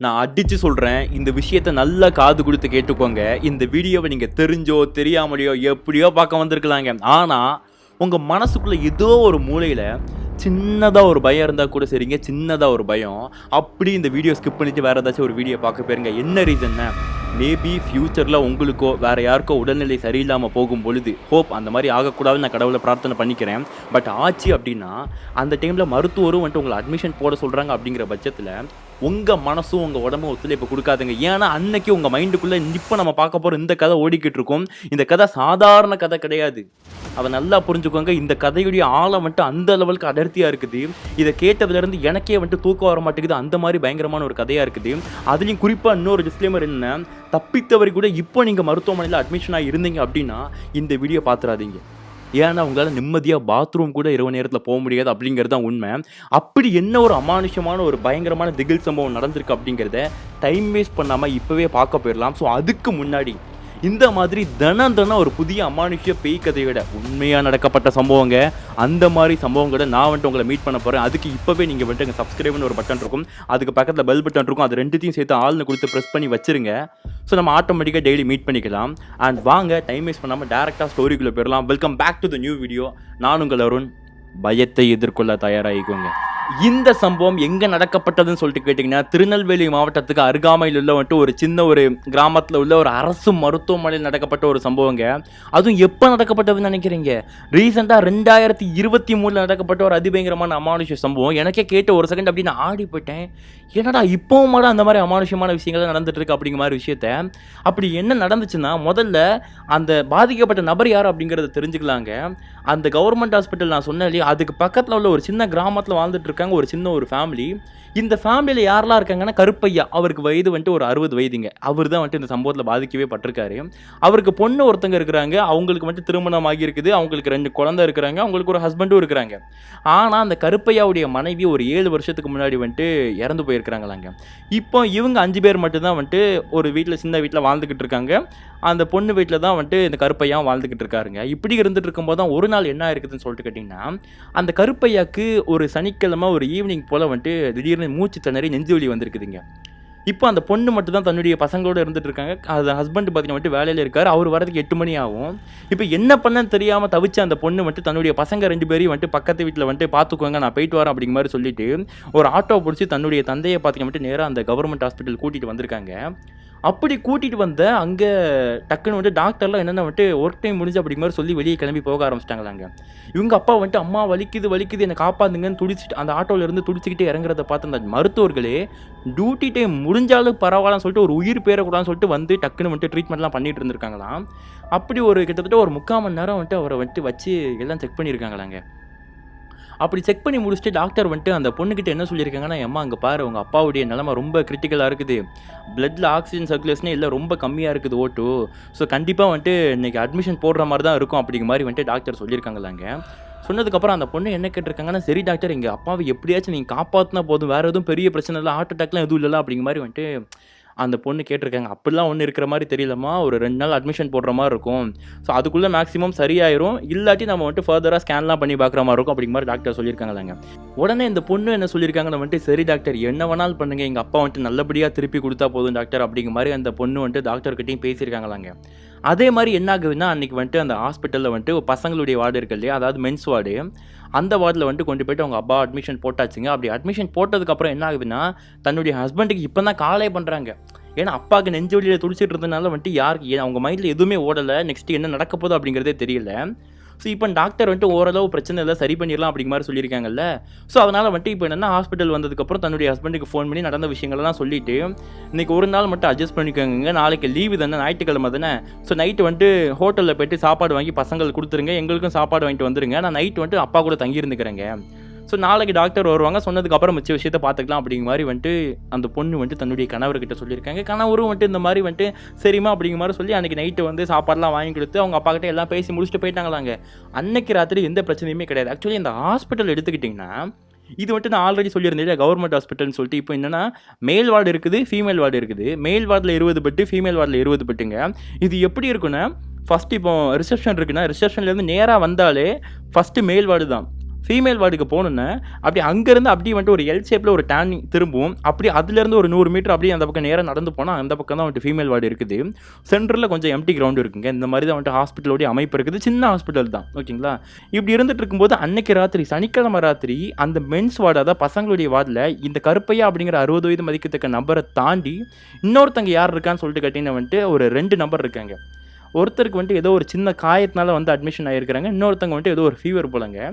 நான் அடிச்சு சொல்கிறேன், இந்த விஷயத்தை நல்லா காது கொடுத்து கேட்டுக்கோங்க. இந்த வீடியோவை நீங்கள் தெரிஞ்சோ தெரியாமலையோ எப்படியோ பார்க்க வந்திருக்கலாங்க. ஆனால் உங்கள் மனசுக்குள்ளே ஏதோ ஒரு மூலையில் சின்னதாக ஒரு பயம் இருந்தால் கூட சரிங்க, சின்னதாக ஒரு பயம். அப்படி இந்த வீடியோ ஸ்கிப் பண்ணிவிட்டு வேறு ஏதாச்சும் ஒரு வீடியோ பார்க்க போயிருங்க. என்ன ரீசன்னா, மேபி ஃப்யூச்சரில் உங்களுக்கோ வேறு யாருக்கோ உடல்நிலை சரியில்லாமல் போகும் பொழுது, ஹோப் அந்த மாதிரி ஆகக்கூடாதுன்னு நான் கடவுளை பிரார்த்தனை பண்ணிக்கிறேன். பட் ஆச்சு அப்படின்னா அந்த டைமில் மருத்துவரும் வந்துட்டு உங்களை அட்மிஷன் போட சொல்கிறாங்க. அப்படிங்கிற பட்சத்தில் உங்கள் மனசும் உங்கள் உடம்பும் ஒத்துழைப்பு கொடுக்காதுங்க. ஏன்னா அன்னைக்கு உங்கள் மைண்டுக்குள்ளே இப்போ நம்ம பார்க்க போகிற இந்த கதை ஓடிக்கிட்டு இருக்கும். இந்த கதை சாதாரண கதை கிடையாது. அதை நல்லா புரிஞ்சுக்கோங்க. இந்த கதையுடைய ஆழம் வந்துட்டு அந்த லெவலுக்கு அடர்த்தியாக இருக்குது. இதை கேட்டதுலேருந்து எனக்கே வந்துட்டு தூக்கம் வர மாட்டேங்குது. அந்த மாதிரி பயங்கரமான ஒரு கதையாக இருக்குது. அதுலேயும் குறிப்பாக இன்னொரு டிஸ்க்ளைமர் என்ன, தப்பித்தவரை கூட இப்போ நீங்கள் மருத்துவமனையில் அட்மிஷனாக இருந்தீங்க அப்படின்னா இந்த வீடியோ பார்த்துறாதீங்க. ஏன்னா உங்களால் நிம்மதியாக பாத்ரூம் கூட இரவு நேரத்தில் போக முடியாது அப்படிங்கிறது தான் உண்மை. அப்படி என்ன ஒரு அமானுஷமான ஒரு பயங்கரமான திகில் சம்பவம் நடந்திருக்கு அப்படிங்கிறத டைம் வேஸ்ட் பண்ணாமல் இப்போவே பார்க்க போயிடலாம். ஸோ அதுக்கு முன்னாடி இந்த மாதிரி தினம் ஒரு புதிய அமானுஷ்ய பேய் கதையோட உண்மையாக நடக்கப்பட்ட சம்பவங்க, அந்த மாதிரி சம்பவங்களை நான் வந்துட்டு உங்களை மீட் பண்ண போகிறேன். அதுக்கு இப்போவே நீங்கள் வந்துட்டு எங்கள் சப்ஸ்கிரைப்னு ஒரு பட்டன் இருக்கும், அதுக்கு பக்கத்தில் பெல் பட்டன் இருக்கும், அது ரெண்டுத்தையும் சேர்த்து ஆள்னு கொடுத்து ப்ரெஸ் பண்ணி வச்சுருங்க. ஸோ நம்ம ஆட்டோமேட்டிக்காக டெய்லி மீட் பண்ணிக்கலாம். அண்ட் வாங்க டைம் வேஸ்ட் பண்ணாமல் டேரெக்டாக ஸ்டோரிக்குள்ளே போயிடலாம். Welcome back to the new video. நான் உங்கள் அருண். பயத்தை எதிர்கொள்ள தயாராகிக்கோங்க. இந்த சம்பவம் எங்கே நடக்கப்பட்டதுன்னு சொல்லிட்டு கேட்டிங்கன்னா, திருநெல்வேலி மாவட்டத்துக்கு அருகாமையில் உள்ள வந்துட்டு ஒரு சின்ன ஒரு கிராமத்தில் உள்ள ஒரு அரசு மருத்துவமனையில் நடக்கப்பட்ட ஒரு சம்பவங்க. அதுவும் எப்போ நடக்கப்பட்டதுன்னு நினைக்கிறீங்க? ரீசெண்டாக 2023 நடக்கப்பட்ட ஒரு அதிபயங்கரமான அமானுஷ்ய சம்பவம். எனக்கே கேட்ட ஒரு செகண்ட் அப்படி நான் ஆடி போயிட்டேன். என்னடா இப்போவும் மாட அந்த மாதிரி அமானுஷ்யமான விஷயங்கள் நடந்துட்டு இருக்கு அப்படிங்கிற மாதிரி விஷயத்த. அப்படி என்ன நடந்துச்சுன்னா, முதல்ல அந்த பாதிக்கப்பட்ட நபர் யார் அப்படிங்கிறத தெரிஞ்சுக்கலாங்க. அந்த கவர்மெண்ட் ஹாஸ்பிட்டல் நான் சொன்னேன் இல்லையா, அதுக்கு பக்கத்தில் உள்ள ஒரு சின்ன கிராமத்தில் வாழ்ந்துட்டு இருக்காங்க ஒரு சின்ன ஒரு ஃபேமிலி. இந்த ஃபேமிலியில் யாரெல்லாம் இருக்காங்கன்னா, கருப்பையா, அவருக்கு வயது வந்துட்டு ஒரு 60 வயதுங்க. அவர் தான் வந்துட்டு இந்த சம்பவத்தில் பாதிக்கவே பட்டிருக்காரு. அவருக்கு பொண்ணு ஒருத்தங்க இருக்கிறாங்க, அவங்களுக்கு வந்துட்டு திருமணம் ஆகியிருக்குது, அவங்களுக்கு 2 குழந்தை இருக்கிறாங்க, அவங்களுக்கு ஒரு ஹஸ்பண்டும் இருக்கிறாங்க. ஆனால் அந்த கருப்பையாவுடைய மனைவி ஒரு 7 வருஷத்துக்கு முன்னாடி வந்துட்டு இறந்து போயிருக்கிறாங்களாங்க. இப்போ இவங்க 5 பேர் மட்டும்தான் வந்துட்டு ஒரு வீட்டில், சின்ன வீட்டில் வாழ்ந்துக்கிட்டு இருக்காங்க. அந்த பொண்ணு வீட்டில் தான் வந்துட்டு இந்த கருப்பையா வாழ்ந்துக்கிட்டு இருக்காருங்க. இப்படி இருந்துட்டு இருக்கும்போது தான் ஒரு நாள் என்ன இருக்குதுன்னு சொல்லிட்டு கேட்டிங்கன்னா, அந்த கருப்பையாக்கு ஒரு சனிக்கிழமை ஒரு ஈவினிங் போல் வந்துட்டு திடீர்னு மூச்சு திணறி நெஞ்சு வலி வந்திருக்குதுங்க. இப்போ அந்த பொண்ணு மட்டும் தான் தன்னுடைய பசங்களோடு இருந்துட்டு இருக்காங்க. அது ஹஸ்பண்ட் பார்த்தீங்கன்னா வந்துட்டு வேலையில் இருக்கார். அவர் வரதுக்கு 8 மணி ஆகும். இப்போ என்ன பண்ணன்னு தெரியாமல் தவிச்ச அந்த பொண்ணு வந்துட்டு தன்னுடைய பசங்க 2 பேரையும் வந்துட்டு பக்கத்து வீட்டில் வந்துட்டு பார்த்துக்கோங்க, நான் போயிட்டு வரேன் அப்படிங்கிற மாதிரி சொல்லிட்டு ஒரு ஆட்டோ பிடிச்சி தன்னுடைய தந்தையை பார்த்தீங்கன்னா வந்துட்டு நேராக அந்த கவர்மெண்ட் ஹாஸ்பிட்டல் கூட்டிகிட்டு வந்திருக்காங்க. அப்படி கூட்டிகிட்டு வந்த அங்கே டக்குன்னு வந்துட்டு டாக்டர்லாம் என்னென்ன வந்துட்டு ஒர்க் டைம் முடிஞ்சு அப்படிங்கிற மாதிரி சொல்லி வெளியே கிளம்பி போக ஆரம்பிச்சிட்டாங்களாங்க. இவங்க அப்பா வந்துட்டு அம்மா வலிக்குது என்னை காப்பாந்துங்கன்னு துடிச்சிட்டு அந்த ஆட்டோவில் இருந்து துடிச்சிக்கிட்டே இறங்குறத பார்த்து அந்த மருத்துவர்களே டியூட்டி டைம் முடிஞ்சாலும் பரவாயில்லன்னு சொல்லிட்டு ஒரு உயிர் பேரக்கூடாதுன்னு சொல்லிட்டு வந்து டக்குன்னு வந்துட்டு ட்ரீட்மெண்ட்லாம் பண்ணிட்டு இருந்திருக்காங்களாம். அப்படி ஒரு கிட்டத்தட்ட ஒரு 3/4 மணி நேரம் வந்துட்டு அவரை வந்துட்டு வச்சு எல்லாம் செக் பண்ணியிருக்காங்களாங்க. அப்படி செக் பண்ணி முடிச்சுட்டு டாக்டர் வந்துட்டு அந்த பொண்ணுக்கிட்ட என்ன சொல்லியிருக்காங்கன்னா, அம்மா அங்கே பாரு, உங்கள் அப்பாவுடைய நிலமை ரொம்ப கிரிட்டிக்கலாக இருக்குது, பிளட்டில் ஆக்சிஜன் சர்க்குலேஷனே இல்லை, ரொம்ப கம்மியாக இருக்குது ஓட்டு, ஸோ கண்டிப்பாக வந்துட்டு இன்றைக்கி அட்மிஷன் போடுற மாதிரி தான் இருக்கும் அப்படிங்கிற மாதிரி வந்துட்டு டாக்டர் சொல்லியிருக்காங்களாங்க. சொன்னதுக்கப்புறம் அந்த பொண்ணு என்ன கேட்டிருக்காங்கன்னா, சரி டாக்டர், எங்கள் அப்பாவை எப்படியாச்சும் நீங்கள் காப்பாற்றினா போதும், வேறு எதுவும் பெரிய பிரச்சனை இல்லை, ஹார்ட் அட்டாக்லாம் எதுவும் இல்லைல்ல அப்படிங்கிற மாதிரி வந்துட்டு அந்த பொண்ணு கேட்டிருக்காங்க. அப்படிலாம் ஒன்றும் இருக்கிற மாதிரி தெரியலம்மா, ஒரு 2 நாள் அட்மிஷன் போடுற மாதிரி இருக்கும், ஸோ அதுக்குள்ளே மேக்ஸிமம் சரியாயிரும், இல்லாட்டி நம்ம வந்துட்டு ஃபர்தராக ஸ்கேன்லாம் பண்ணி பார்க்குற மாதிரி இருக்கும் அப்படிங்கிற மாதிரி டாக்டர் சொல்லியிருக்காங்களாங்க. உடனே இந்த பொண்ணு என்ன சொல்லியிருக்காங்கன்னு வந்துட்டு, சரி டாக்டர், என்ன வேணாலும் பண்ணுங்கள், எங்கள் அப்பா வந்துட்டு நல்லபடியாக திருப்பி கொடுத்தா போதும் டாக்டர் அப்படிங்கிற மாதிரி அந்த பொண்ணு வந்துட்டு டாக்டர்கிட்டையும் பேசியிருக்காங்களாங்க. அதே மாதிரி என்ன ஆகுதுன்னா, அன்றைக்கி வந்துட்டு அந்த ஹாஸ்பிட்டலில் வந்துட்டு பசங்களுடைய வார்டு இருக்கு இல்லையா, அதாவது மென்ஸ் வார்டு, அந்த வார்டில் வந்துட்டு கொண்டு போய்ட்டு அவங்க அப்பா அட்மிஷன் போட்டாச்சுங்க. அப்படி அட்மிஷன் போட்டதுக்கப்புறம் என்ன ஆகுதுன்னா, தன்னுடைய ஹஸ்பண்டுக்கு இப்போ தான் காலே பண்ணுறாங்க. ஏன்னா அப்பாவுக்கு நெஞ்சு வலியில் துடிச்சிட்டு இருந்ததுனால வந்துட்டு யாருக்கு அவங்க மைண்டில் எதுவுமே ஓடலை, நெக்ஸ்ட்டு என்ன நடக்க போகுது அப்படிங்கிறதே தெரியல. ஸோ இப்போ டாக்டர் வந்துட்டு ஓரளவு பிரச்சனை இல்லை, சரி பண்ணிடலாம் அப்படிங்கிற மாதிரி சொல்லியிருக்காங்கல்ல. ஸோ அதனால் வந்துட்டு இப்போ என்னென்னா, ஹாஸ்பிட்டல் வந்ததுக்கப்புறம் தன்னுடைய ஹஸ்பண்டுக்கு ஃபோன் பண்ணி நடந்த விஷயங்கள்லாம் சொல்லிவிட்டு, இன்றைக்கி ஒரு நாள் மட்டும் அட்ஜஸ்ட் பண்ணிக்கோங்க, நாளைக்கு லீவு தானே, ஞாயிற்றுக்கிழமை தானே, ஸோ நைட்டு வந்துட்டு ஹோட்டலில் போய்ட்டு சாப்பாடு வாங்கி பசங்களுக்கு கொடுத்துருங்க, எங்களுக்கும் சாப்பாடு வாங்கிட்டு வந்துருங்க, நான் நைட்டு வந்துட்டு அப்பா கூட தங்கியிருந்துக்கிறேங்க, ஸோ நாளைக்கு டாக்டர் வருவாங்க, சொன்னதுக்கப்புறம் மிச்ச விஷயத்தை பார்த்துக்கலாம் அப்படிங்கிற மாதிரி வந்துட்டு அந்த பொண்ணு வந்துட்டு தன்னுடைய கணவர்கிட்ட சொல்லியிருக்காங்க. கணவரும் வந்துட்டு இந்த மாதிரி வந்துட்டு சரிம்மா அப்படிங்கிற மாதிரி சொல்லி அன்றைக்கி நைட்டு வந்து சாப்பாடெலாம் வாங்கி கொடுத்து அவங்க அப்பா கிட்டே எல்லாம் பேசி முடிச்சுட்டு போயிட்டாங்களாங்க. அன்னைக்கு ராத்திரி எந்த பிரச்சனையுமே கிடையாது. ஆக்சுவலி இந்த ஹாஸ்பிட்டல் எடுத்துக்கிட்டிங்கன்னா, இது வந்துட்டு நான் ஆல்ரெடி சொல்லியிருந்தேன் கவர்மெண்ட் ஹாஸ்பிட்டல்னு சொல்லிட்டு. இப்போ என்னென்னா, மேல் வார்டு இருக்குது, ஃபீமேல் வார்டு இருக்குது. மேல் வார்டில் 20 பெட்டு, ஃபீமேல் வார்டில் 20 பெட்டுங்க. இது எப்படி இருக்குன்னா, ஃபஸ்ட்டு இப்போ ரிசப்ஷன் இருக்குன்னா, ரிசப்ஷன்லேருந்து நேராக வந்தாலே ஃபஸ்ட்டு மேல் வார்டு தான். ஃபீமேல் வார்டுக்கு போனோன்னே அப்படி அங்கேருந்து அப்படியே வந்துட்டு ஒரு எல் ஷேப்பில் ஒரு டேர்னிங் திரும்பும். அப்படி அதுலேருந்து ஒரு 100 மீட்டர் அப்படியே அந்த பக்கம் நேராக நடந்து போனால் அந்த பக்கம் தான் வந்துட்டு ஃபீமேல் வார்டு இருக்குது. சென்டரில் கொஞ்சம் எம்டி கிரவுண்ட் இருக்குங்க. இந்த மாதிரி தான் வந்துட்டு ஹாஸ்பிட்டலோடைய அமைப்பு இருக்குது. சின்ன ஹாஸ்பிட்டல் தான், ஓகேங்களா. இப்படி இருந்துட்டு இருக்கும்போது அன்னைக்கு ராத்திரி, சனிக்கிழமை ராத்திரி, அந்த மென்ஸ் வார்டு, அதாவது பசங்களுடைய வார்டில் இந்த கருப்பையா அப்படிங்கிற 60 வயது மதிக்கத்தக்க நபரை தாண்டி இன்னொருத்தங்க யார் இருக்கான்னு சொல்லிட்டு கேட்டிங்கன்னா வந்துட்டு ஒரு 2 நபர் இருக்காங்க. ஒருத்தருக்கு வந்துட்டு ஏதோ ஒரு சின்ன காயத்தினால வந்து அட்மிஷன் ஆகியிருக்கிறாங்க. இன்னொருத்தங்க வந்துட்டு ஏதோ ஒரு ஃபீவர் போலங்க.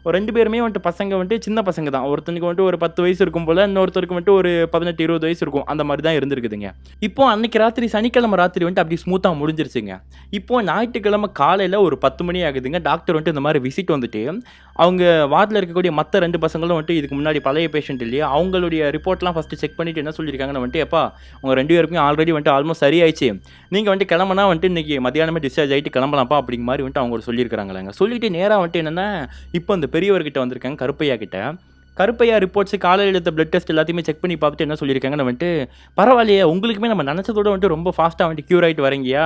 ஒரு 2 பேருமே வந்துட்டு பசங்க வந்துட்டு சின்ன பசங்க தான். ஒருத்தனுக்கு வந்துட்டு ஒரு 10 வயசு இருக்கும் போல், இன்னொருத்தருக்கு வந்துட்டு ஒரு 18, 20 வயசு இருக்கும். அந்த மாதிரி தான் இருந்திருக்குதுங்க. இப்போ அன்னைக்கு ராத்திரி, சனிக்கிழமை ராத்திரி வந்துட்டு அப்படி ஸ்மூத்தாக முடிஞ்சிருச்சுங்க. இப்போ ஞாயிற்றுக்கிழமை காலையில் ஒரு 10 மணி ஆகுதுங்க. டாக்டர் வந்துட்டு இந்த மாதிரி விசிட் வந்துட்டு அவங்க வார்டில் இருக்கக்கூடிய மற்ற 2 பசங்களும் வந்துட்டு இதுக்கு முன்னாடி பழைய பேஷண்ட் இல்லையா, அவங்களுடைய ரிப்போர்ட்லாம் ஃபஸ்ட்டு செக் பண்ணிவிட்டு என்ன சொல்லியிருக்காங்கன்னு வந்துட்டு, எப்பா உங்கள் 2 பேருக்குமே ஆல்ரெடி வந்துட்டு ஆல்மோஸ்ட் சரியாயிடுச்சு, நீங்கள் வந்துட்டு கிளம்புனா வந்துட்டு இன்றைக்கி மத்தியானமே டிஸ்சார்ஜ் ஆகிட்டு கிளம்பலாம்ப்பா அப்படிங்கிற மாதிரி வந்துட்டு அவங்க சொல்லியிருக்காங்களாங்க. சொல்லிவிட்டு நேராக வந்துட்டு என்னென்னா இப்போ அந்த பெரியவர்கிட்ட வந்திருக்காங்க, கருப்பையா கிட்ட. கருப்பையா ரிப்போர்ட்ஸ், காலையில் எடுத்த பிளட் டெஸ்ட் எல்லாத்தையுமே செக் பண்ணி பார்த்துட்டு என்ன சொல்லியிருக்காங்கன்னு வந்துட்டு, பரவாயில்லையே உங்களுக்குமே நம்ம நினச்சதோட வந்துட்டு ரொம்ப ஃபாஸ்ட்டாக வந்துட்டு க்யூர் ஆகிட்டு வரீங்கயா.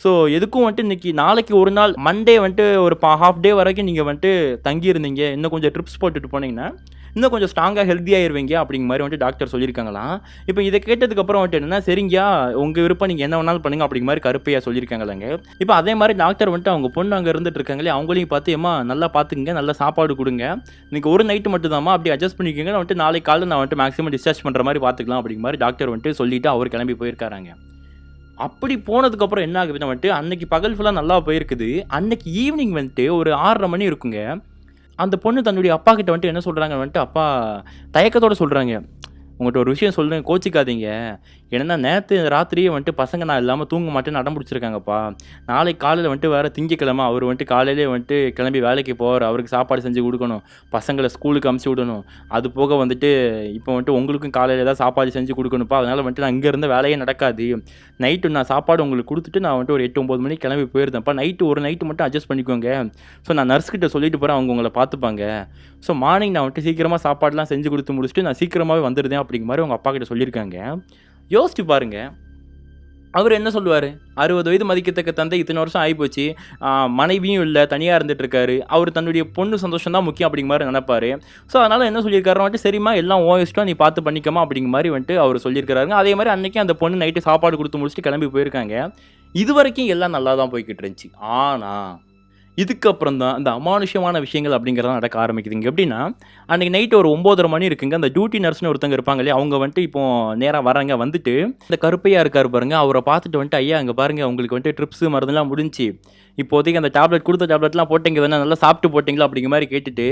ஸோ எதுக்கும் வந்துட்டு இன்றைக்கி நாளைக்கு ஒரு நாள் மண்டே வந்துட்டு ஒரு ஹாஃப் டே வரைக்கும் நீங்கள் வந்துட்டு தங்கியிருந்தீங்க, இன்னும் கொஞ்சம் ட்ரிப்ஸ் போட்டுட்டு போனீங்கன்னா இன்னும் கொஞ்சம் ஸ்ட்ராங்காக ஹெல்த்தியாகிருவீங்க அப்படிங்கிற மாதிரி வந்துட்டு டாக்டர் சொல்லியிருக்காங்களாம். இப்போ இதை கேட்டதுக்கப்புறம் வந்துட்டு என்னென்னா, சரிங்கயா உங்கள் விருப்பம், நீங்கள் என்ன வேணாலும் பண்ணுங்க அப்படிங்கிற மாதிரி கருப்பையா சொல்லியிருக்காங்களாங்க. இப்போ அதே மாதிரி டாக்டர் வந்துட்டு அவங்க பொண்ணு அங்கே இருந்துட்டு இருக்காங்களே, அவங்களையும் பார்த்து ஏமா நல்லா பார்த்துக்குங்க, நல்லா சாப்பாடு கொடுங்க, இன்றைக்கி ஒரு நைட்டு மட்டும் தாம்மா, அப்படி அட்ஜஸ்ட் பண்ணிக்கோங்க, வந்துட்டு நாளைக்கு காலையில் நான் வந்துட்டு மேக்ஸிமம் டிஸ்சார்ஜ் பண்ணுற மாதிரி பார்த்துக்கலாம் அப்படிங்கிற மாதிரி டாக்டர் வந்துட்டு சொல்லிவிட்டு அவர் கிளம்பி போயிருக்காராங்க. அப்படி போனதுக்கப்புறம் என்ன ஆகுதுன்னா வந்துட்டு அன்னைக்கு பகல் ஃபுல்லாக நல்லா போயிருக்குது. அன்னைக்கு ஈவினிங் வந்துட்டு ஒரு 6:30 மணி இருக்குங்க. அந்த பொண்ணு தன்னுடைய அப்பா கிட்ட வந்துட்டு என்ன சொல்கிறாங்க வந்துட்டு, அப்பா தயக்கத்தோடு சொல்கிறாங்க, உங்கள்கிட்ட ஒரு விஷயம் சொல்கிறேன், கோச்சிக்காதீங்க. ஏன்னா நேற்று ராத்திரியே வந்துட்டு பசங்க நான் இல்லாமல் தூங்க மாட்டேன்னு அடம் பிடிச்சிருக்காங்கப்பா. நாளைக்கு காலையில் வந்துட்டு வேறு திங்கக்கிழமை அவர் வந்துட்டு காலையிலே வந்துட்டு கிளம்பி வேலைக்கு போவார், அவருக்கு சாப்பாடு செஞ்சு கொடுக்கணும், பசங்களை ஸ்கூலுக்கு அமுச்சு விடணும், அது போக வந்துட்டு இப்போ வந்துட்டு உங்களுக்கும் காலையில் ஏதாவது சாப்பாடு செஞ்சு கொடுக்கணும்ப்பா. அதனால் வந்துட்டு நான் இங்கே இருந்த வேலையே நடக்காது. நைட்டு நான் சாப்பாடு உங்களுக்கு கொடுத்துட்டு நான் வந்துட்டு ஒரு 8-9 மணிக்கு கிளம்பி போயிருந்தேன்ப்பா. நைட்டு ஒரு நைட்டு மட்டும் அட்ஜஸ்ட் பண்ணிக்கோங்க. ஸோ நான் நர்ஸ்கிட்ட சொல்லிட்டு போகிறேன், அவங்க உங்களை பார்த்துப்பாங்க. ஸோ மார்னிங் நான் வந்துட்டு சீக்கிரமாக சாப்பாடுலாம் செஞ்சு கொடுத்து முடிச்சுட்டு நான் சீக்கிரமாகவே வந்துடுதேன் அப்படிங்கிற மாதிரி அவங்க அப்பா கிட்ட சொல்லியிருக்காங்க. யோசிச்சு பாருங்க, அவர் என்ன சொல்லுவார்? 60 வயது மதிக்கத்தக்க தந்தை, இத்தனை வருஷம் ஆகிப்போச்சு, மனைவியும் இல்லை, தனியாக இருந்துட்டு இருக்காரு, அவர் தன்னுடைய பொண்ணு சந்தோஷம் தான் முக்கியம் அப்படிங்கிற மாதிரி நினைப்பாரு. ஸோ அதனால் என்ன சொல்லியிருக்காரு வந்துட்டு, சரிம்மா எல்லாம் இஷ்டம், நீ பார்த்து பண்ணிக்கமா அப்படிங்கிற மாதிரி வந்துட்டு அவர் சொல்லியிருக்காருங்க. அதே மாதிரி அன்றைக்கி அந்த பொண்ணு நைட்டு சாப்பாடு கொடுத்து முடிச்சுட்டு கிளம்பி போயிருக்காங்க. இது வரைக்கும் எல்லாம் நல்லா தான் போய்கிட்டு இருந்துச்சு. ஆனால் இதுக்கப்புறம் தான் இந்த அமானுஷ்யமான விஷயங்கள் அப்படிங்கிறத நடக்க ஆரம்பிக்குதுங்க. எப்படின்னா அன்றைக்கி நைட்டு ஒரு 9:30 மணி இருக்குங்க. அந்த டியூட்டி நர்ஸ்னு ஒருத்தங்க இருப்பாங்க இல்லையா, அவங்க வந்துட்டு இப்போ நேராக வராங்க. வந்துட்டு இந்த கருப்பையாக இருக்கார் பாருங்க, அவரை பார்த்துட்டு வந்துட்டு, ஐயா அங்கே பாருங்கள் உங்களுக்கு வந்துட்டு ட்ரிப்ஸு மருந்துலாம் முடிஞ்சு, இப்போதைக்கு அந்த டேப்லெட் கொடுத்த டேப்லெட்லாம் போட்டிங்க தானே, நல்லா சாப்பிட்டு போட்டிங்களா அப்படிங்கிற மாதிரி கேட்டுட்டு,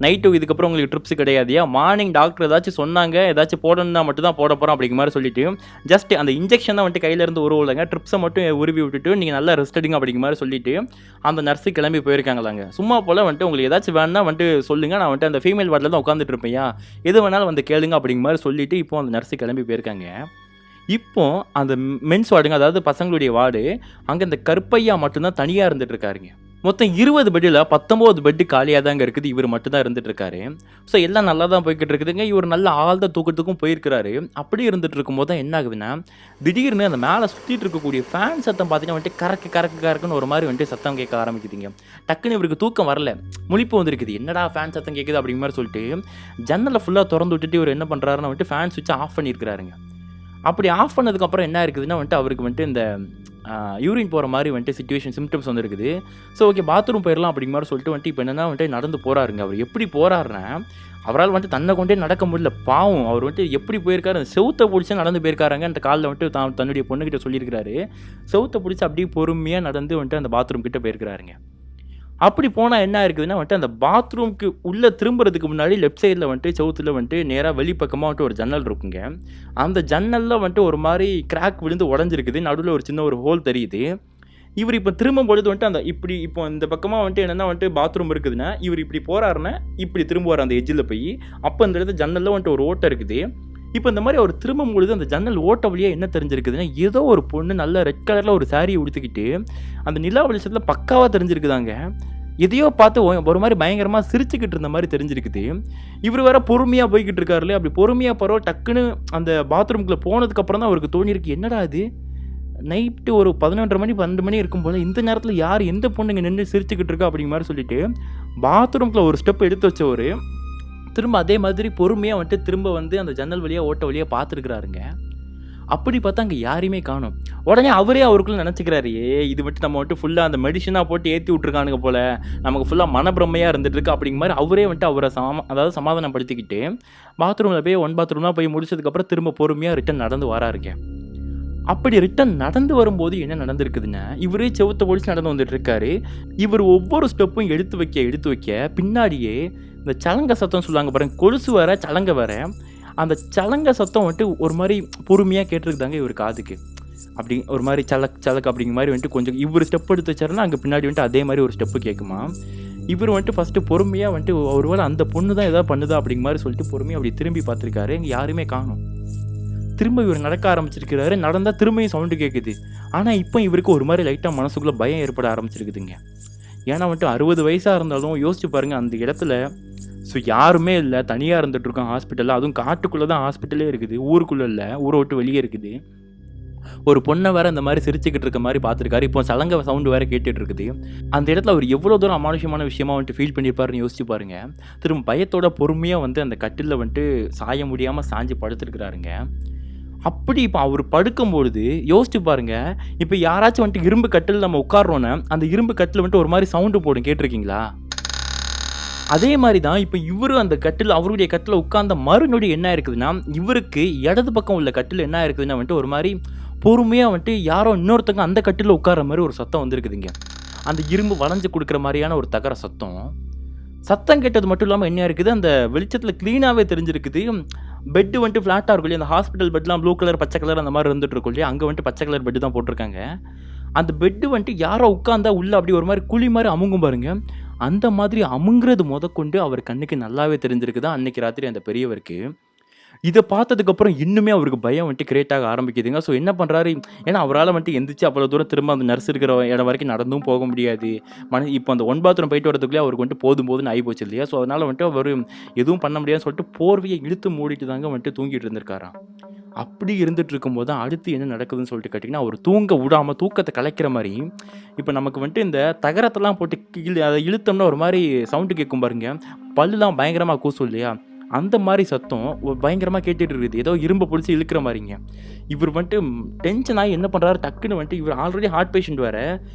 நைட்டு இதுக்கப்புறம் உங்களுக்கு ட்ரிப்ஸ் கிடையாதுயா, மார்னிங் டாக்டர் ஏதாச்சும் சொன்னாங்க, ஏதாச்சும் போடணும்னா மட்டும் தான் போட போகிறோம் அப்படிங்கிற மாதிரி சொல்லிட்டு, ஜஸ்ட் அந்த இன்ஜெக்ஷன் தான் வந்துட்டு கையிலேருந்து உருவலைங்க, ட்ரிப்ஸை மட்டும் உருவி விட்டுட்டு நீங்கள் நல்லா ரெஸ்ட் எடுங்க அப்படிங்கிற மாதிரி சொல்லிட்டு அந்த நர்ஸு கிளம்பி போயிருக்காங்களாங்க. சும்மா போல் வந்துட்டு உங்களுக்கு ஏதாச்சும் வேணுன்னா வந்துட்டு சொல்லுங்கள், நான் வந்துட்டு அந்த ஃபீமேல் வார்டில் தான் உட்காந்துட்டு இருப்பேயா, எது வேணாலும் வந்து கேளுங்க அப்படிங்கிற மாதிரி சொல்லிவிட்டு இப்போ அந்த நர்ஸு கிளம்பி போயிருக்காங்க. இப்போ அந்த மென்ஸ் வார்டுங்க, அதாவது பசங்களுடைய வார்டு, அங்கே இந்த கருப்பையா மட்டும்தான் தனியாக இருந்துட்டு இருக்காருங்க. மொத்தம் 20 பெட்டில் 19 பெட்டு காலியாக தாங்க இருக்குது. இவர் மட்டும் தான் இருந்துட்டு இருக்காரு. ஸோ எல்லாம் நல்லா தான் போய்கிட்டு இருக்குதுங்க. இவர் நல்ல ஆழ்ந்த தூக்கத்துக்கும் போயிருக்கிறாரு. அப்படி இருந்துட்டு இருக்கும்போது தான் என்ன ஆகுதுன்னா, திடீர்னு அந்த மேலே சுற்றிட்டு இருக்கக்கூடிய ஃபேன் சத்தம் பார்த்தீங்கன்னா வந்துட்டு கறக்குன்னு ஒரு மாதிரி வந்துட்டு சத்தம் கேட்க ஆரம்பிக்குதுங்க. டக்குன்னு இவருக்கு தூக்கம் வரல, முழிப்பு வந்துருக்குது. என்னடா ஃபேன் சத்தம் கேட்குது அப்படிங்கிற மாதிரி சொல்லிட்டு ஜன்னலை ஃபுல்லாக திறந்து விட்டுட்டு இவர் என்ன பண்ணுறாருன்னு வந்துட்டு ஃபேன் சுவிட்சை ஆஃப் பண்ணியிருக்கிறாருங்க. அப்படி ஆஃப் பண்ணதுக்கப்புறம் என்ன இருக்குதுன்னா வந்துட்டு அவருக்கு வந்துட்டு இந்த யூரின் போகிற மாதிரி வந்துட்டு சிம்டம்ஸ் வந்துருக்குது. ஸோ ஓகே பாத்ரூம் போயிடலாம் அப்படிங்கிற மாதிரி சொல்லிட்டு வந்துட்டு இப்போ என்னென்னா வந்துட்டு நடந்து போகிறாருங்க. அவர் எப்படி போகிறாருன்னா, அவரால் வந்துட்டு தன்னை கொண்டே நடக்க முடியல, பாவம். அவர் வந்துட்டு எப்படி போயிருக்காரு, செவுத்தை பிடிச்சி நடந்து போயிருக்காருங்க. அந்த காலில் வந்துட்டு தன்னுடைய பொண்ணுக்கிட்ட சொல்லியிருக்கிறாரு, செவுத்தை பிடிச்சி அப்படியே பொறுமையாக நடந்து வந்துட்டு அந்த பாத்ரூம் கிட்டே போயிருக்கிறாருங்க. அப்படி போனால் என்ன இருக்குதுன்னா வந்துட்டு அந்த பாத்ரூம்க்கு உள்ளே திரும்புறதுக்கு முன்னாடி லெஃப்ட் சைடில் வந்துட்டு செவுத்தில் வந்துட்டு நேராக வெளிப்பக்கமாக வந்துட்டு ஒரு ஜன்னல் இருக்குங்க. அந்த ஜன்னலில் வந்துட்டு ஒரு மாதிரி கிராக் விழுந்து உடஞ்சிருக்குது, நடுவில் ஒரு சின்ன ஒரு ஹோல் தெரியுது. இவர் இப்போ திரும்பும் பொழுது வந்துட்டு அந்த இப்படி இப்போ இந்த பக்கமாக வந்துட்டு என்னென்னா வந்துட்டு பாத்ரூம் இருக்குதுன்னா, இவர் இப்படி போகிறாருன்னா இப்படி திரும்புவார் அந்த எஜ்ஜில் போய். அப்போ அந்த இடத்துல ஜன்னலில் வந்துட்டு ஒரு ஓட்டை இருக்குது. இப்போ இந்த மாதிரி அவர் திரும்பும் பொழுது அந்த ஜன்னல் ஓட்ட வழியாக என்ன தெரிஞ்சிருக்குதுன்னா, ஏதோ ஒரு பொண்ணு நல்ல ரெட் கலரில் ஒரு சாரியை உடுத்திக்கிட்டு அந்த நிலா வெளிச்சத்தில் பக்காவாக தெரிஞ்சிருக்குதாங்க. எதையோ பார்த்து ஒரு மாதிரி பயங்கரமாக சிரிச்சுக்கிட்டு இருந்த மாதிரி தெரிஞ்சிருக்குது. இவர் வேற பொறுமையாக போய்கிட்டு இருக்காருல்ல, அப்படி பொறுமையாக டக்குன்னு அந்த பாத்ரூம்குள்ளே போனதுக்கப்புறம் தான் அவருக்கு தோணியிருக்கு, என்னடா இது நைட்டு ஒரு 11:30 மணி 12 மணி இருக்கும்போது இந்த நேரத்தில் யார் எந்த பொண்ணுங்க நின்று சிரிச்சுக்கிட்டு இருக்கா அப்படிங்கிற மாதிரி சொல்லிட்டு பாத்ரூம்குள்ள ஒரு ஸ்டெப் எடுத்து வச்சவர் திரும்ப அதே மாதிரி பொறுமையாக வந்துட்டு திரும்ப வந்து அந்த ஜன்னல் வழியாக ஓட்ட வழியாக பார்த்துருக்குறாருங்க. அப்படி பார்த்தா அங்கே யாரையுமே காணும். உடனே அவரே அவருக்குள்ள நினச்சிக்கிறாரு, இது வந்துட்டு நம்ம வந்துட்டு ஃபுல்லாக அந்த மெடிசனாக போட்டு ஏற்றி விட்ருக்கானுங்க போல், நமக்கு ஃபுல்லாக மனப்பிரமையாக இருந்துட்டு இருக்கு அப்படிங்கிற மாதிரி அவரே வந்துட்டு அவரை அதாவது சமாதானப்படுத்திக்கிட்டு பாத்ரூமில் போய் பாத்ரூம்லாம் போய் முடிச்சதுக்கப்புறம் திரும்ப பொறுமையாக ரிட்டன் நடந்து வராருங்க. அப்படி ரிட்டன் நடந்து வரும்போது என்ன நடந்திருக்குதுன்னா, இவரே செவுத்த பொழிச்சு நடந்து வந்துட்டு இருக்காரு. இவர் ஒவ்வொரு ஸ்டெப்பும் எடுத்து வைக்க பின்னாடியே இந்த சலங்க சத்தம் சொல்லுவாங்க பாருங்க, கொலுசு வேற சலங்க வேற, அந்த சலங்க சத்தம் வந்துட்டு ஒரு மாதிரி பொறுமையாக கேட்டிருக்குதாங்க இவர் காதுக்கு. அப்படி ஒரு மாதிரி சலக் அப்படிங்கிற மாதிரி வந்துட்டு கொஞ்சம் இவர் ஸ்டெப் எடுத்து வச்சாருன்னா அங்கே பின்னாடி வந்துட்டு அதே மாதிரி ஒரு ஸ்டெப்பு கேட்குமா. இவர் வந்துட்டு ஃபஸ்ட்டு பொறுமையாக வந்துட்டு ஒருவேளை அந்த பொண்ணு தான் எதாவது பண்ணுதா அப்படிங்கிற மாதிரி சொல்லிட்டு பொறுமையாக அப்படி திரும்பி பார்த்துருக்காரு. இங்கே யாருமே காணும். திரும்ப இவர் நடக்க ஆரம்பிச்சிருக்கிறாரு. நடந்தால் திரும்பியும் சவுண்டு கேட்குது. ஆனால் இப்போ இவருக்கு ஒரு மாதிரி லைட்டாக மனசுக்குள்ளே பயம் ஏற்பட ஆரம்பிச்சிருக்குதுங்க. ஏன்னா வந்துட்டு 60 வயசாக இருந்தாலும் யோசிச்சு பாருங்கள், அந்த இடத்துல யாருமே இல்லை, தனியாக இருந்துகிட்ருக்கோம் ஹாஸ்பிட்டலில். அதுவும் காட்டுக்குள்ளே தான் ஹாஸ்பிட்டலே இருக்குது, ஊருக்குள்ளே இல்லை, ஊரை விட்டு வெளியே இருக்குது. ஒரு பொண்ணை வேறு இந்த மாதிரி சிரிச்சுக்கிட்டு இருக்க மாதிரி பார்த்துருக்காரு. இப்போ சலங்க சவுண்டு வேறு கேட்டுட்டு இருக்குது. அந்த இடத்துல அவர் எவ்வளோ தூரம் அமானுஷமான விஷயமா வந்துட்டு ஃபீல் பண்ணியிருப்பாருன்னு யோசிச்சு பாருங்கள். திரும்ப பயத்தோட பொறுமையாக வந்து அந்த கட்டிலில் வந்துட்டு சாய முடியாமல் சாஞ்சு படுத்துருக்குறாருங்க. அப்படி இப்போ அவர் படுக்கும்பொழுது யோசிச்சு பாருங்க, இப்போ யாராச்சும் வந்துட்டு இரும்பு கட்டில் நம்ம உட்காரோன்னா அந்த இரும்பு கட்டில் வந்துட்டு ஒரு மாதிரி சவுண்டு போடும், கேட்டிருக்கீங்களா? அதே மாதிரி தான் இப்போ இவரு அந்த கட்டில், அவருடைய கட்டில் உட்கார்ந்த மறுநொடி என்ன இருக்குதுன்னா, இவருக்கு இடது பக்கம் உள்ள கட்டில் என்ன இருக்குதுன்னா வந்துட்டு ஒரு மாதிரி பொறுமையாக வந்துட்டு யாரோ இன்னொருத்தங்க அந்த கட்டில் உட்கார மாதிரி ஒரு சத்தம் வந்துருக்குதுங்க. அந்த இரும்பு வளைஞ்சு கொடுக்குற மாதிரியான ஒரு தகர சத்தம் கேட்டது மட்டும் இல்லாமல் என்ன இருக்குது, அந்த வெளிச்சத்தில் க்ளீனாகவே தெரிஞ்சிருக்குது. பெட்டு வந்துட்டு ஃப்ளாட்டாக இருக்கும் இல்லையா, அந்த ஹாஸ்பிட்டல் பெட்லாம் ப்ளூ கலர் பச்சை கலர் அந்த மாதிரி இருந்துட்டு இருக்கும் இல்லையா, அங்கே வந்துட்டு பச்சை கலர் பெட்டு தான் போட்டிருக்காங்க. அந்த பெட்டு வந்துட்டு யாரோ உட்காந்தா உள்ளே அப்படி ஒரு மாதிரி குழி மாதிரி அமுங்கும் பாருங்க, அந்த மாதிரி அமுங்கிறது முதற்கொண்டு அவர் கண்ணுக்கு நல்லாவே தெரிஞ்சிருக்குது அன்னைக்கு ராத்திரி அந்த பெரியவருக்கு. இதை பார்த்ததுக்கப்புறம் இன்னுமே அவருக்கு பயம் வந்துட்டு கிரியேட் ஆக ஆரம்பிக்குதுங்க. ஸோ என்ன பண்ணுறாரு, ஏன்னா அவரால் வந்துட்டு எந்திரிச்சு அவ்வளோ தூரம் திரும்ப அந்த நர்ஸ் இருக்கிற இடம் வரைக்கும் நடந்தும் போக முடியாது. இப்போ அந்த 1 பாத்ரூம் போயிட்டு வரதுக்குள்ளே அவருக்கு வந்துட்டு போதும் ஆகி போச்சு இல்லையா. ஸோ அதனால் வந்துட்டு அவர் எதுவும் பண்ண முடியாதுன்னு சொல்லிட்டு போர்வையை இழுத்து மூடிட்டு தாங்க வந்துட்டு தூங்கிட்டு இருந்திருக்காராம். அப்படி இருந்துட்டு இருக்கும்போது தான் அடுத்து என்ன நடக்குதுன்னு சொல்லிட்டு கேட்டிங்கன்னா, அவர் தூங்க விடாமல் தூக்கத்தை கலைக்கிற மாதிரி இப்போ நமக்கு வந்துட்டு இந்த தகரத்தெல்லாம் போட்டு அதை இழுத்தோம்னா ஒரு மாதிரி சவுண்டு கேட்கும் பாருங்க, பல்லுலாம் பயங்கரமாக கூசும் இல்லையா, அந்த மாதிரி சத்தம் பயங்கரமாக கேட்டுட்டு இருக்குது. ஏதோ இரும்பை பிடிச்சி இழுக்கிற மாதிரிங்க. இவர் வந்துட்டு டென்ஷன் ஆகி என்ன பண்ணுறாரு, டக்குன்னு வந்துட்டு இவர் ஆல்ரெடி ஹார்ட் பேஷண்ட் வேறு,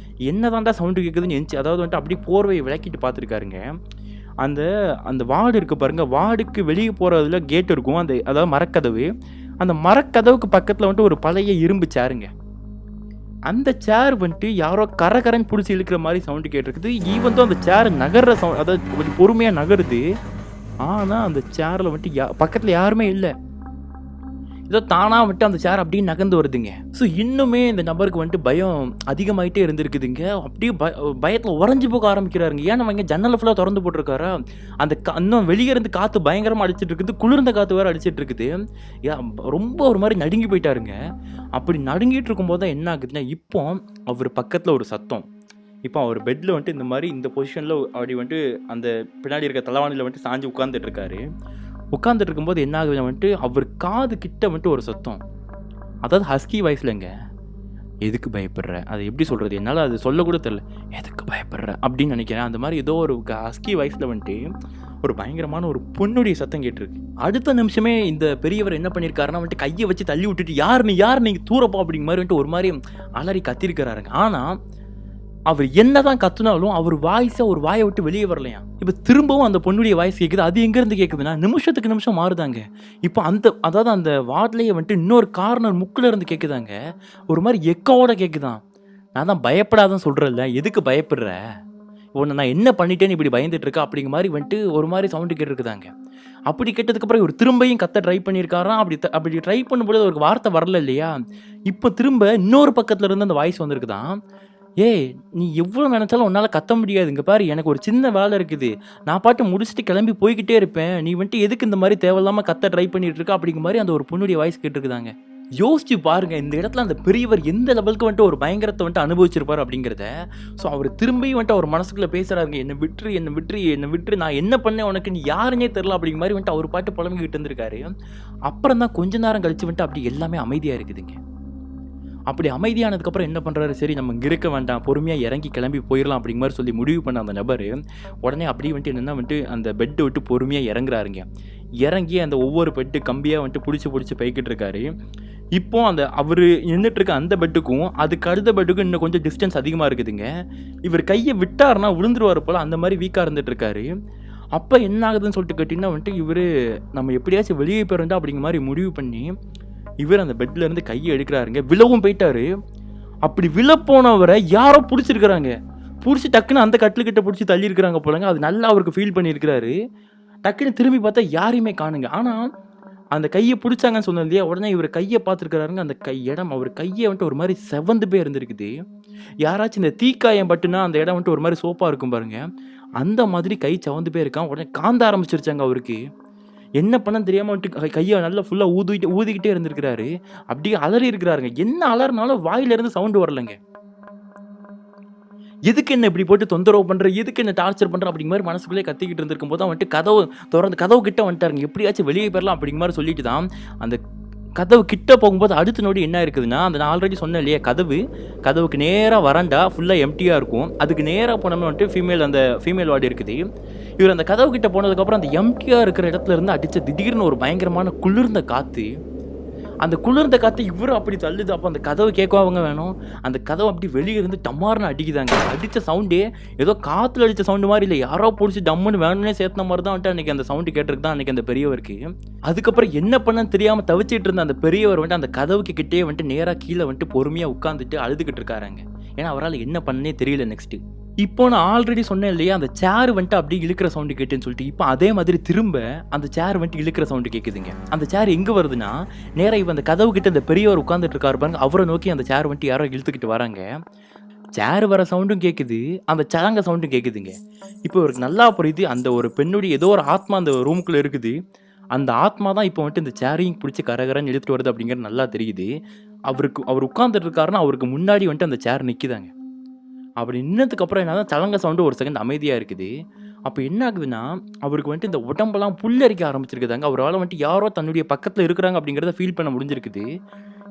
என்ன தாண்டா சவுண்டு கேட்குதுன்னு எஞ்சி அதாவது வந்துட்டு அப்படி போர்வையை விளக்கிட்டு பார்த்துருக்காருங்க. அந்த அந்த வார்டு இருக்குது பாருங்கள், வார்டுக்கு வெளியே போகிறதுல கேட் இருக்கும், அந்த அதாவது மரக்கதவு, அந்த மரக்கதவுக்கு பக்கத்தில் வந்துட்டு ஒரு பழைய இரும்பு சேருங்க. அந்த சேர் வந்துட்டு யாரோ கரன்னு பிடிச்சி இழுக்கிற மாதிரி சவுண்டு கேட்டிருக்குது. ஈவன் தான் அந்த சேர் நகர்ற சவுண்ட், அதாவது கொஞ்சம் பொறுமையாக நகருது. ஆனால் அந்த சேரில் வந்துட்டு பக்கத்தில் யாருமே இல்லை, ஏதோ தானாக வந்துட்டு அந்த சேர் அப்படியே நகர்ந்து வருதுங்க. ஸோ இன்னுமே இந்த நபருக்கு வந்துட்டு பயம் அதிகமாகிட்டே இருந்திருக்குதுங்க. அப்படியே பயத்தில் உறைஞ்சி போக ஆரம்பிக்கிறாருங்க. ஏன்னா அவங்க ஜன்னலை ஃபுல்லாக திறந்து போட்டிருக்காரா, அந்த இன்னும் வெளியே இருந்து காற்று பயங்கரமாக அடிச்சிட்டு இருக்குது, குளிர்ந்த காற்று வேறு அடிச்சிட்டு இருக்குது. ரொம்ப ஒரு மாதிரி நடுங்கி போயிட்டாருங்க. அப்படி நடுங்கிட்டு இருக்கும்போது தான் என்ன ஆகுதுன்னா, இப்போ அவர் பக்கத்தில் ஒரு சத்தம். இப்போ அவர் பெட்டில் வந்துட்டு இந்த மாதிரி இந்த பொசிஷனில் அப்படி வந்துட்டு அந்த பின்னாடி இருக்க தலைவாணியில் வந்துட்டு சாஞ்சு உட்காந்துட்டு இருக்காரு. உட்காந்துட்டு இருக்கும்போது என்ன ஆகுதுன்னா வந்துட்டு அவர் காது கிட்ட வந்துட்டு ஒரு சத்தம், அதாவது ஹஸ்கி வாய்ஸ்லங்க, எதுக்கு பயப்படுற, அதை எப்படி சொல்கிறது, என்னால் அது சொல்லக்கூட தெரில, எதுக்கு பயப்படுற அப்படின்னு நினைக்கிறேன். அந்த மாதிரி ஏதோ ஒரு ஹஸ்கி வாய்ஸில் வந்துட்டு ஒரு பயங்கரமான ஒரு பொண்ணுடைய சத்தம் கேட்டிருக்கு. அடுத்த நிமிஷமே இந்த பெரியவர் என்ன பண்ணியிருக்காருன்னா வந்துட்டு கையை வச்சு தள்ளி விட்டுட்டு, யார் நீங்கள் தூரப்பா அப்படிங்கிற மாதிரி வந்துட்டு ஒரு மாதிரி அலறி கத்திருக்கிறாருங்க. ஆனால் அவர் என்னதான் கத்துனாலும் அவர் வாய்ஸை ஒரு வாயை விட்டு வெளியே வரலையா. இப்போ திரும்பவும் அந்த பொண்ணுடைய வாய்ஸ் கேட்குது. அது எங்கேருந்து கேட்குதுன்னா நிமிஷத்துக்கு நிமிஷம் மாறுதாங்க. இப்போ அதாவது அந்த வார்ட்லேயே வந்துட்டு இன்னொரு கார்னர் முக்கில் இருந்து கேட்குதாங்க, ஒரு மாதிரி எக்கோட கேட்குதான். நான் தான் பயப்படாதான் சொல்கிறேன்ல, எதுக்கு பயப்படுற, உன்னை நான் என்ன பண்ணிட்டேன்னு இப்படி பயந்துட்டு இருக்கா அப்படிங்கிற மாதிரி வந்துட்டு ஒரு மாதிரி சவுண்டு கேட்டுருக்குதாங்க. அப்படி கேட்டதுக்கப்புறம் இவர் திரும்பியும் கத்த ட்ரை பண்ணியிருக்காராம். அப்படி ட்ரை பண்ணும்போது ஒரு வார்த்தை வரல இல்லையா. இப்போ திரும்ப இன்னொரு பக்கத்தில் இருந்து அந்த வாய்ஸ் வந்திருக்குதான், ஏய் நீ எவ்வளோ நினச்சாலும் உன்னால் கத்த முடியாது, இங்கே பாரு எனக்கு ஒரு சின்ன வேலை இருக்குது, நான் பாட்டு முடிச்சுட்டு கிளம்பி போய்கிட்டே இருப்பேன், நீ வந்துட்டு எதுக்கு இந்த மாதிரி தேவையில்லாமல் கத்த ட்ரை பண்ணிட்டு இருக்கா அப்படிங்கிற மாதிரி அந்த ஒரு பொண்ணுடைய வாய்ஸ் கேட்டுருக்குதாங்க. யோசிச்சு பாருங்க, இந்த இடத்துல அந்த பெரியவர் எந்த லெவலுக்கு வந்துட்டு ஒரு பயங்கரத்தை வந்துட்டு அனுபவிச்சிருப்பார் அப்படிங்கிறத. ஸோ அவர் திரும்பியும் வந்துட்டு அவர் மனசுக்குள்ளே பேசுகிறாருங்க, என்னை விட்டுரு, நான் என்ன பண்ணேன் உனக்கு, நீ யாருன்னே தெரில அப்படிங்கிற மாதிரி வந்துட்டு அவர் பாட்டு புலம்பிக்கிட்டு இருந்திருக்காரு. அப்புறம் தான் கொஞ்ச நேரம் கழிச்சு வந்துட்டு அப்படி எல்லாமே அமைதியாக இருக்குதுங்க. அப்படி அமைதியானதுக்கப்புறம் என்ன பண்ணுறாரு, சரி நம்ம இங்கே இருக்க வேண்டாம், பொறுமையாக இறங்கி கிளம்பி போயிடலாம் அப்படிங்கிற மாதிரி சொல்லி முடிவு பண்ண அந்த நபர் உடனே அப்படியே வந்துட்டு என்னென்னா வந்துட்டு அந்த பெட்டை விட்டு பொறுமையாக இறங்குறாருங்க. இறங்கி அந்த ஒவ்வொரு பெட்டு கம்பியாக வந்துட்டு பிடிச்சி போய்கிட்டு இருக்காரு. இப்போ அந்த அவர் நின்றுட்டு இருக்க அந்த பெட்டுக்கும் அதுக்கு அடுத்த பெட்டுக்கும் இன்னும் கொஞ்சம் டிஸ்டன்ஸ் அதிகமாக இருக்குதுங்க. இவர் கையை விட்டாருன்னா விழுந்துருவார் போல், அந்த மாதிரி வீக்காக இருந்துட்டு இருக்காரு. அப்போ என்ன ஆகுதுன்னு சொல்லிட்டு கேட்டிங்கன்னா வந்துட்டு இவர் நம்ம எப்படியாச்சும் வெளியே போயிருந்தா அப்படிங்கிற மாதிரி முடிவு பண்ணி இவர் அந்த பெட்ல இருந்து கையை எடுக்கிறாருங்க. விழவும் போயிட்டாரு. அப்படி விழ போனவரை யாரோ பிடிச்சிருக்கிறாங்க. பிடிச்சி டக்குன்னு அந்த கட்டில்கிட்ட பிடிச்சி தள்ளி இருக்கிறாங்க போலங்க. அது நல்லா அவருக்கு ஃபீல் பண்ணியிருக்கிறாரு. டக்குன்னு திரும்பி பார்த்தா யாரையுமே காணுங்க. ஆனால் அந்த கையை பிடிச்சாங்கன்னு சொன்னது இல்லையா, உடனே இவர் கையை பார்த்துருக்கிறாருங்க. அந்த இடம் அவர் கையை வந்துட்டு ஒரு மாதிரி செவந்து போய் இருந்திருக்குது. யாராச்சும் இந்த தீக்காயம் பட்டுனா அந்த இடம் வந்துட்டு ஒரு மாதிரி சோப்பாக இருக்கும் பாருங்க, அந்த மாதிரி கை செவந்து போய் இருக்கான். உடனே காந்த ஆரம்பிச்சிருச்சாங்க அவருக்கு. என்ன பண்ண தெரியாமல் வந்துட்டு கையை நல்லா ஃபுல்லாக ஊதிக்கிட்டே இருந்திருக்கிறாரு. அப்படியே அலறி இருக்கிறாருங்க. என்ன அலறினாலும் வாயிலிருந்து சவுண்டு வரலைங்க. எதுக்கு என்ன இப்படி போட்டு தொந்தரவு பண்ணுற, எதுக்கு என்ன டார்ச்சர் பண்ணுற அப்படிங்கிற மாதிரி மனசுக்குள்ளே கத்திக்கிட்டு இருந்திருக்கும் போது தான் வந்துட்டு கதவு கிட்ட வந்துட்டாருங்க. எப்படியாச்சும் வெளியே போயிடலாம் அப்படிங்கிற மாதிரி சொல்லிட்டு தான் அந்த கதவு கிட்ட போகும்போது அடுத்த நொடி என்ன இருக்குதுன்னா, அந்த நான் ஆல்ரெடி சொன்னேன் இல்லையா, கதவுக்கு நேராக வராண்டா ஃபுல்லாக எம்டியாக இருக்கும். அதுக்கு நேராக போனோம்னு வந்துட்டு அந்த ஃபீமேல் வார்டு இருக்குது. இவர் அந்த கதவு கிட்ட போனதுக்கப்புறம் அந்த எம்டியாக இருக்கிற இடத்துல இருந்து அடித்த திடீர்னு ஒரு பயங்கரமான குளிர்ந்த காற்று, அந்த குளிர்ந்த காற்று இவரும் அப்படி தள்ளுது. அப்போ அந்த கதவு கேட்கவங்க வேணும், அந்த கதவு அப்படி வெளியே இருந்து டம்மார்னு அடிக்குதாங்க. அடித்த சவுண்டே ஏதோ காற்றுல அடித்த சவுண்டு மாதிரி இல்லை, யாரோ பிடிச்சி டம்முன்னு வேணும்னே சேர்த்த மாதிரி தான் வந்துட்டு அன்றைக்கி அந்த சவுண்டு கேட்டிருக்கு தான் அன்றைக்கி அந்த பெரியவருக்கு. அதுக்கப்புறம் என்ன பண்ணன்னு தெரியாமல் தவிச்சிட்டு இருந்த அந்த பெரியவர் வந்துட்டு அந்த கதவுக்கு கிட்டே வந்துட்டு நேராக கீழே வந்துட்டு பொறுமையாக உட்காந்துட்டு அழுதுகிட்டு இருக்காருங்க. ஏன்னா அவரால் என்ன பண்ணனே தெரியல நெக்ஸ்ட்டு. இப்போ நான் ஆல்ரெடி சொன்னேன் இல்லையா, அந்த சேர் வந்துட்டு அப்படியே இழுக்கிற சவுண்டு கேட்டுன்னு சொல்லிட்டு, இப்போ அதே மாதிரி திரும்ப அந்த சேர் வந்துட்டு இழுக்கிற சவுண்டு கேட்குதுங்க. அந்த சேர் எங்கே வருதுன்னா, நேராக இப்போ அந்த கதவு கிட்ட அந்த பெரியவர் உட்காந்துட்டு இருக்காரு பாருங்க, அவரை நோக்கி அந்த சேர் வந்துட்டு யாரோ இழுத்துக்கிட்டு வராங்க. சேர் வர சவுண்டும் கேட்குது, அந்த சேங்க சவுண்டும் கேட்குதுங்க. இப்போ இவருக்கு நல்லா புரியுது, அந்த ஒரு பெண்ணுடைய ஏதோ ஒரு ஆத்மா அந்த ரூமுக்குள்ளே இருக்குது. அந்த ஆத்மா தான் இப்போ வந்துட்டு இந்த சேரையும் பிடிச்சி கரகரன்னு இழுத்துட்டு வருது அப்படிங்கிறது நல்லா தெரியுது. அவர் உட்காந்துட்டு இருக்காருன்னா அவருக்கு முன்னாடி வந்துட்டு அந்த சேர் நிற்கிதாங்க. அப்படி நின்னதுக்கப்புறம் என்ன சலங்க சவுண்டு ஒரு செகண்ட் அமைதியாக இருக்குது. அப்போ என்ன ஆகுதுன்னா, அவருக்கு வந்துட்டு இந்த உடம்பெல்லாம் புல்லரிக்க ஆரம்பிச்சிருக்குதாங்க. அவரால் வந்துட்டு யாரோ தன்னுடைய பக்கத்தில் இருக்கிறாங்க அப்படிங்கிறத ஃபீல் பண்ண முடிஞ்சிருக்குது.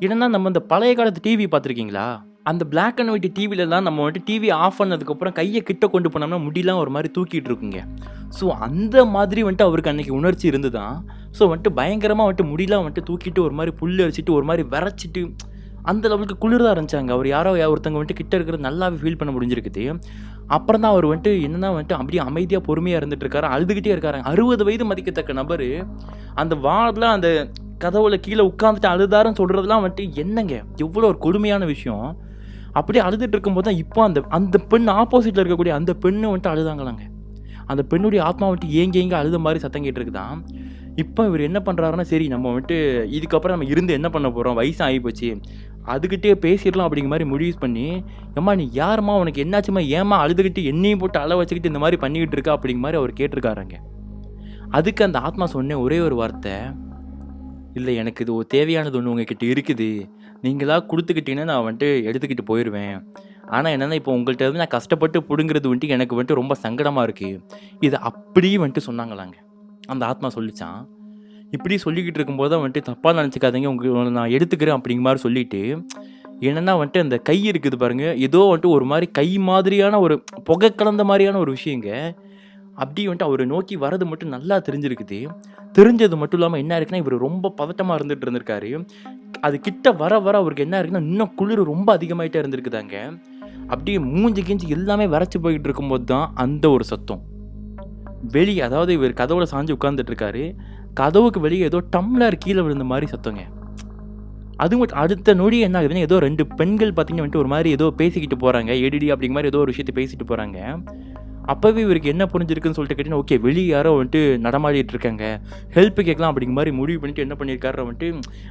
ஏன்னா நம்ம இந்த பழைய காலத்து டிவி பார்த்துருக்கீங்களா, அந்த பிளாக் அண்ட் ஒயிட் டிவிலலாம் நம்ம வந்துட்டு டிவி ஆஃப் பண்ணதுக்கப்புறம் கையை கிட்ட கொண்டு போனோம்னா முடியெல்லாம் ஒரு மாதிரி தூக்கிட்டு இருக்குங்க. ஸோ அந்த மாதிரி வந்துட்டு அவருக்கு அன்றைக்கி உணர்ச்சி இருந்து தான். ஸோ வந்துட்டு பயங்கரமாக வந்துட்டு முடியெல்லாம் வந்துட்டு தூக்கிட்டு ஒரு மாதிரி புல் அரிச்சிட்டு ஒரு மாதிரி விரைச்சிட்டு அந்த லெவலுக்கு குளிர்தான் இருந்துச்சாங்க. அவர் யாரோ ஒருத்தங்க வந்துட்டு கிட்ட இருக்கிறது நல்லாவே ஃபீல் பண்ண முடிஞ்சிருக்குது. அப்புறம் தான் அவர் வந்துட்டு என்னன்னா வந்துட்டு அப்படியே அமைதியாக பொறுமையாக இருந்துட்டு இருக்காரு, அழுதுகிட்டே இருக்காரு. 60 வயது மதிக்கத்தக்க நபர் அந்த வார்டில் அந்த கதவுல கீழே உட்காந்துட்டு அழுதாருன்னு சொல்கிறதுலாம் வந்துட்டு என்னங்க எவ்வளோ ஒரு கொடுமையான விஷயம். அப்படியே அழுதுட்டு இருக்கும்போது தான் இப்போ அந்த பெண் ஆப்போசிட்டில் இருக்கக்கூடிய அந்த பெண்ணு வந்துட்டு அழுதாங்களாங்க. அந்த பெண்ணுடைய ஆத்மா வந்துட்டு ஏங்க அழுத மாதிரி சத்தம் கேட்டுருக்குதான். இப்போ இவர் என்ன பண்ணுறாருன்னா, சரி நம்ம வந்துட்டு இதுக்கப்புறம் நம்ம இருந்து என்ன பண்ண போகிறோம், வயசு ஆகிப்போச்சு, அதுக்கிட்டே பேசிடலாம் அப்படிங்கிற மாதிரி முடிவு பண்ணி, ஏம்மா நீ யாரும்மா, உனக்கு என்னாச்சுமா, ஏமா அழுதுகிட்டு என்னையும் போட்டு அளவு வச்சுக்கிட்டு இந்த மாதிரி பண்ணிக்கிட்டு இருக்கா அப்படிங்கிற மாதிரி அவர் கேட்டிருக்காருங்க. அதுக்கு அந்த ஆத்மா சொன்ன ஒரே ஒரு வார்த்தை, இல்லை எனக்கு இது தேவையானது ஒன்று உங்ககிட்ட இருக்குது, நீங்களாக கொடுத்துக்கிட்டீங்கன்னா நான் வந்துட்டு எடுத்துக்கிட்டு போயிடுவேன். ஆனால் என்னென்னா இப்போ உங்கள்கிட்ட இருந்து நான் கஷ்டப்பட்டு பிடுங்கிறது வந்துட்டு எனக்கு வந்துட்டு ரொம்ப சங்கடமாக இருக்குது, இது அப்படியே வந்துட்டு சொன்னாங்களாங்க. அந்த ஆத்மா சொல்லிச்சான். இப்படி சொல்லிக்கிட்டு இருக்கும்போது தான் வந்துட்டு தப்பாக நினச்சிக்காதீங்க, உங்களை நான் எடுத்துக்கிறேன் அப்படிங்கிற மாதிரி சொல்லிவிட்டு, என்னென்னா வந்துட்டு அந்த கை இருக்குது பாருங்கள், ஏதோ வந்துட்டு ஒரு மாதிரி கை மாதிரியான ஒரு புகை கலந்த மாதிரியான ஒரு விஷயங்க அப்படி வந்துட்டு அவர் நோக்கி வரது மட்டும் நல்லா தெரிஞ்சிருக்குது. தெரிஞ்சது மட்டும் இல்லாமல் என்ன இருக்குன்னா, இவர் ரொம்ப பதட்டமாக இருந்துகிட்டு இருந்திருக்காரு. அது கிட்ட வர அவருக்கு என்ன இருக்குன்னா, இன்னும் குளிர் ரொம்ப அதிகமாகிட்டே இருந்திருக்குதாங்க. அப்படியே மூஞ்சி கிஞ்சி எல்லாமே வரைச்சி போய்கிட்டு இருக்கும்போது தான் அந்த ஒரு சத்தம் வெளியே, அதாவது இவர் கதவுல சாஞ்சு உட்கார்ந்துட்டு இருக்காரு, கதவுக்கு வெளியே ஏதோ டம்ளர் கீழே விழுந்த மாதிரி சத்தங்க. அது மட்டும் அடுத்த நொடி என்ன ஆகுதுன்னா, ஏதோ 2 பெண்கள் பார்த்தீங்கன்னா வந்துட்டு ஒரு மாதிரி ஏதோ பேசிக்கிட்டு போகிறாங்க, ஏடிடி அப்படிங்கிற மாதிரி ஏதோ ஒரு விஷயத்தை பேசிட்டு போகிறாங்க. அப்போவே இவருக்கு என்ன புரிஞ்சிருக்குன்னு சொல்லிட்டு கேட்டிங்கன்னா, ஓகே வெளியே யாரோ வந்துட்டு நடமாடிட்டு இருக்காங்க, ஹெல்ப் கேட்கலாம் அப்படிங்கிற மாதிரி முடிவு பண்ணிட்டு என்ன பண்ணியிருக்காரு வந்துட்டு,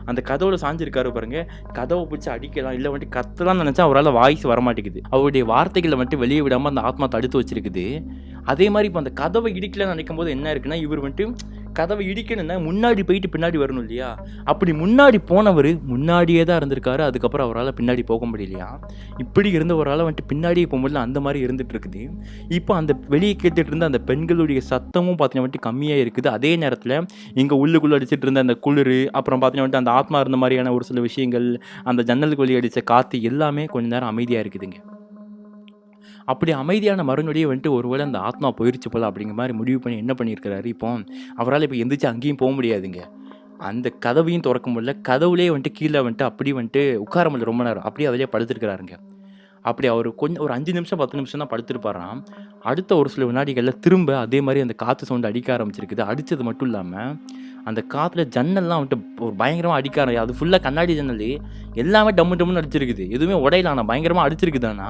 அந்த கதவுல சாஞ்சிருக்காரு பாருங்க, கதவை பிடிச்சி அடிக்கலாம் இல்லை வந்துட்டு கத்தலாம்னு நினச்சா அவரால் வாய்ஸ் வரமாட்டேங்குது. அவருடைய வார்த்தைகளை வந்துட்டு வெளியே விடாமல் அந்த ஆத்மா தடுத்து வச்சிருக்குது. அதே மாதிரி இப்போ அந்த கதவை இடிக்கலன்னு நினைக்கும் போது என்ன இருக்குன்னா, இவர் வந்துட்டு கதவை இடிக்கணும்னா முன்னாடி போயிட்டு பின்னாடி வரணும் இல்லையா? அப்படி முன்னாடி போனவர் முன்னாடியே தான் இருந்திருக்காரு. அதுக்கப்புறம் அவரால் பின்னாடி போக முடியலையா. இப்படி இருந்தவரால் வந்துட்டு பின்னாடியே போக முடியல. அந்த மாதிரி இருந்துட்டு இருக்குது. இப்போ அந்த வெளியே கேட்டுட்டு இருந்த அந்த பெண்களுடைய சத்தமும் பார்த்தீங்கன்னா வந்துட்டு கம்மியாக இருக்குது. அதே நேரத்தில் இங்கே உள்ளுக்குள்ளே அடிச்சிட்டு இருந்த அந்த குளிர், அப்புறம் பார்த்தீங்கன்னா வந்துட்டு அந்த ஆத்மா இருந்த மாதிரியான ஒரு சில விஷயங்கள், அந்த ஜன்னலுக்கு வெளியே அடித்த காற்று எல்லாமே கொஞ்ச நேரம் அமைதியாக இருக்குதுங்க. அப்படி அமைதியான மறுநொடியே வந்துட்டு ஒருவேளை அந்த ஆத்மா போயிடுச்சு போல அப்படிங்கிற மாதிரி முடிவு பண்ணி என்ன பண்ணியிருக்கிறாரு, இப்போ அவரால் இப்போ எந்திரிச்சு அங்கேயும் போக முடியாதுங்க. அந்த கதவையும் திறக்க முடியல. கதவுலேயே வந்துட்டு கீழே வந்துட்டு அப்படி வந்துட்டு உட்கார முடியல ரொம்ப நேரம். அப்படியே அதிலே படுத்துருக்கிறாருங்க. அப்படி அவர் கொஞ்சம் ஒரு 5 நிமிஷம் 10 நிமிஷம் தான் படுத்திருப்பாராம். அடுத்த ஒரு சில வினாடிகளில் திரும்ப அதே மாதிரி அந்த காற்று சவுண்டு அடிக்க ஆரம்பிச்சிருக்குது. அடித்தது மட்டும் இல்லாமல் அந்த காற்றுல ஜன்னல்லாம் வந்துட்டு ஒரு பயங்கரமாக அடிக்க அது ஃபுல்லாக கண்ணாடி ஜன்னல் எல்லாமே டம்மு டம்முன்னு அடிச்சிருக்குது. எதுவுமே உடையல, ஆனால் பயங்கரமாக அடிச்சிருக்குதானா.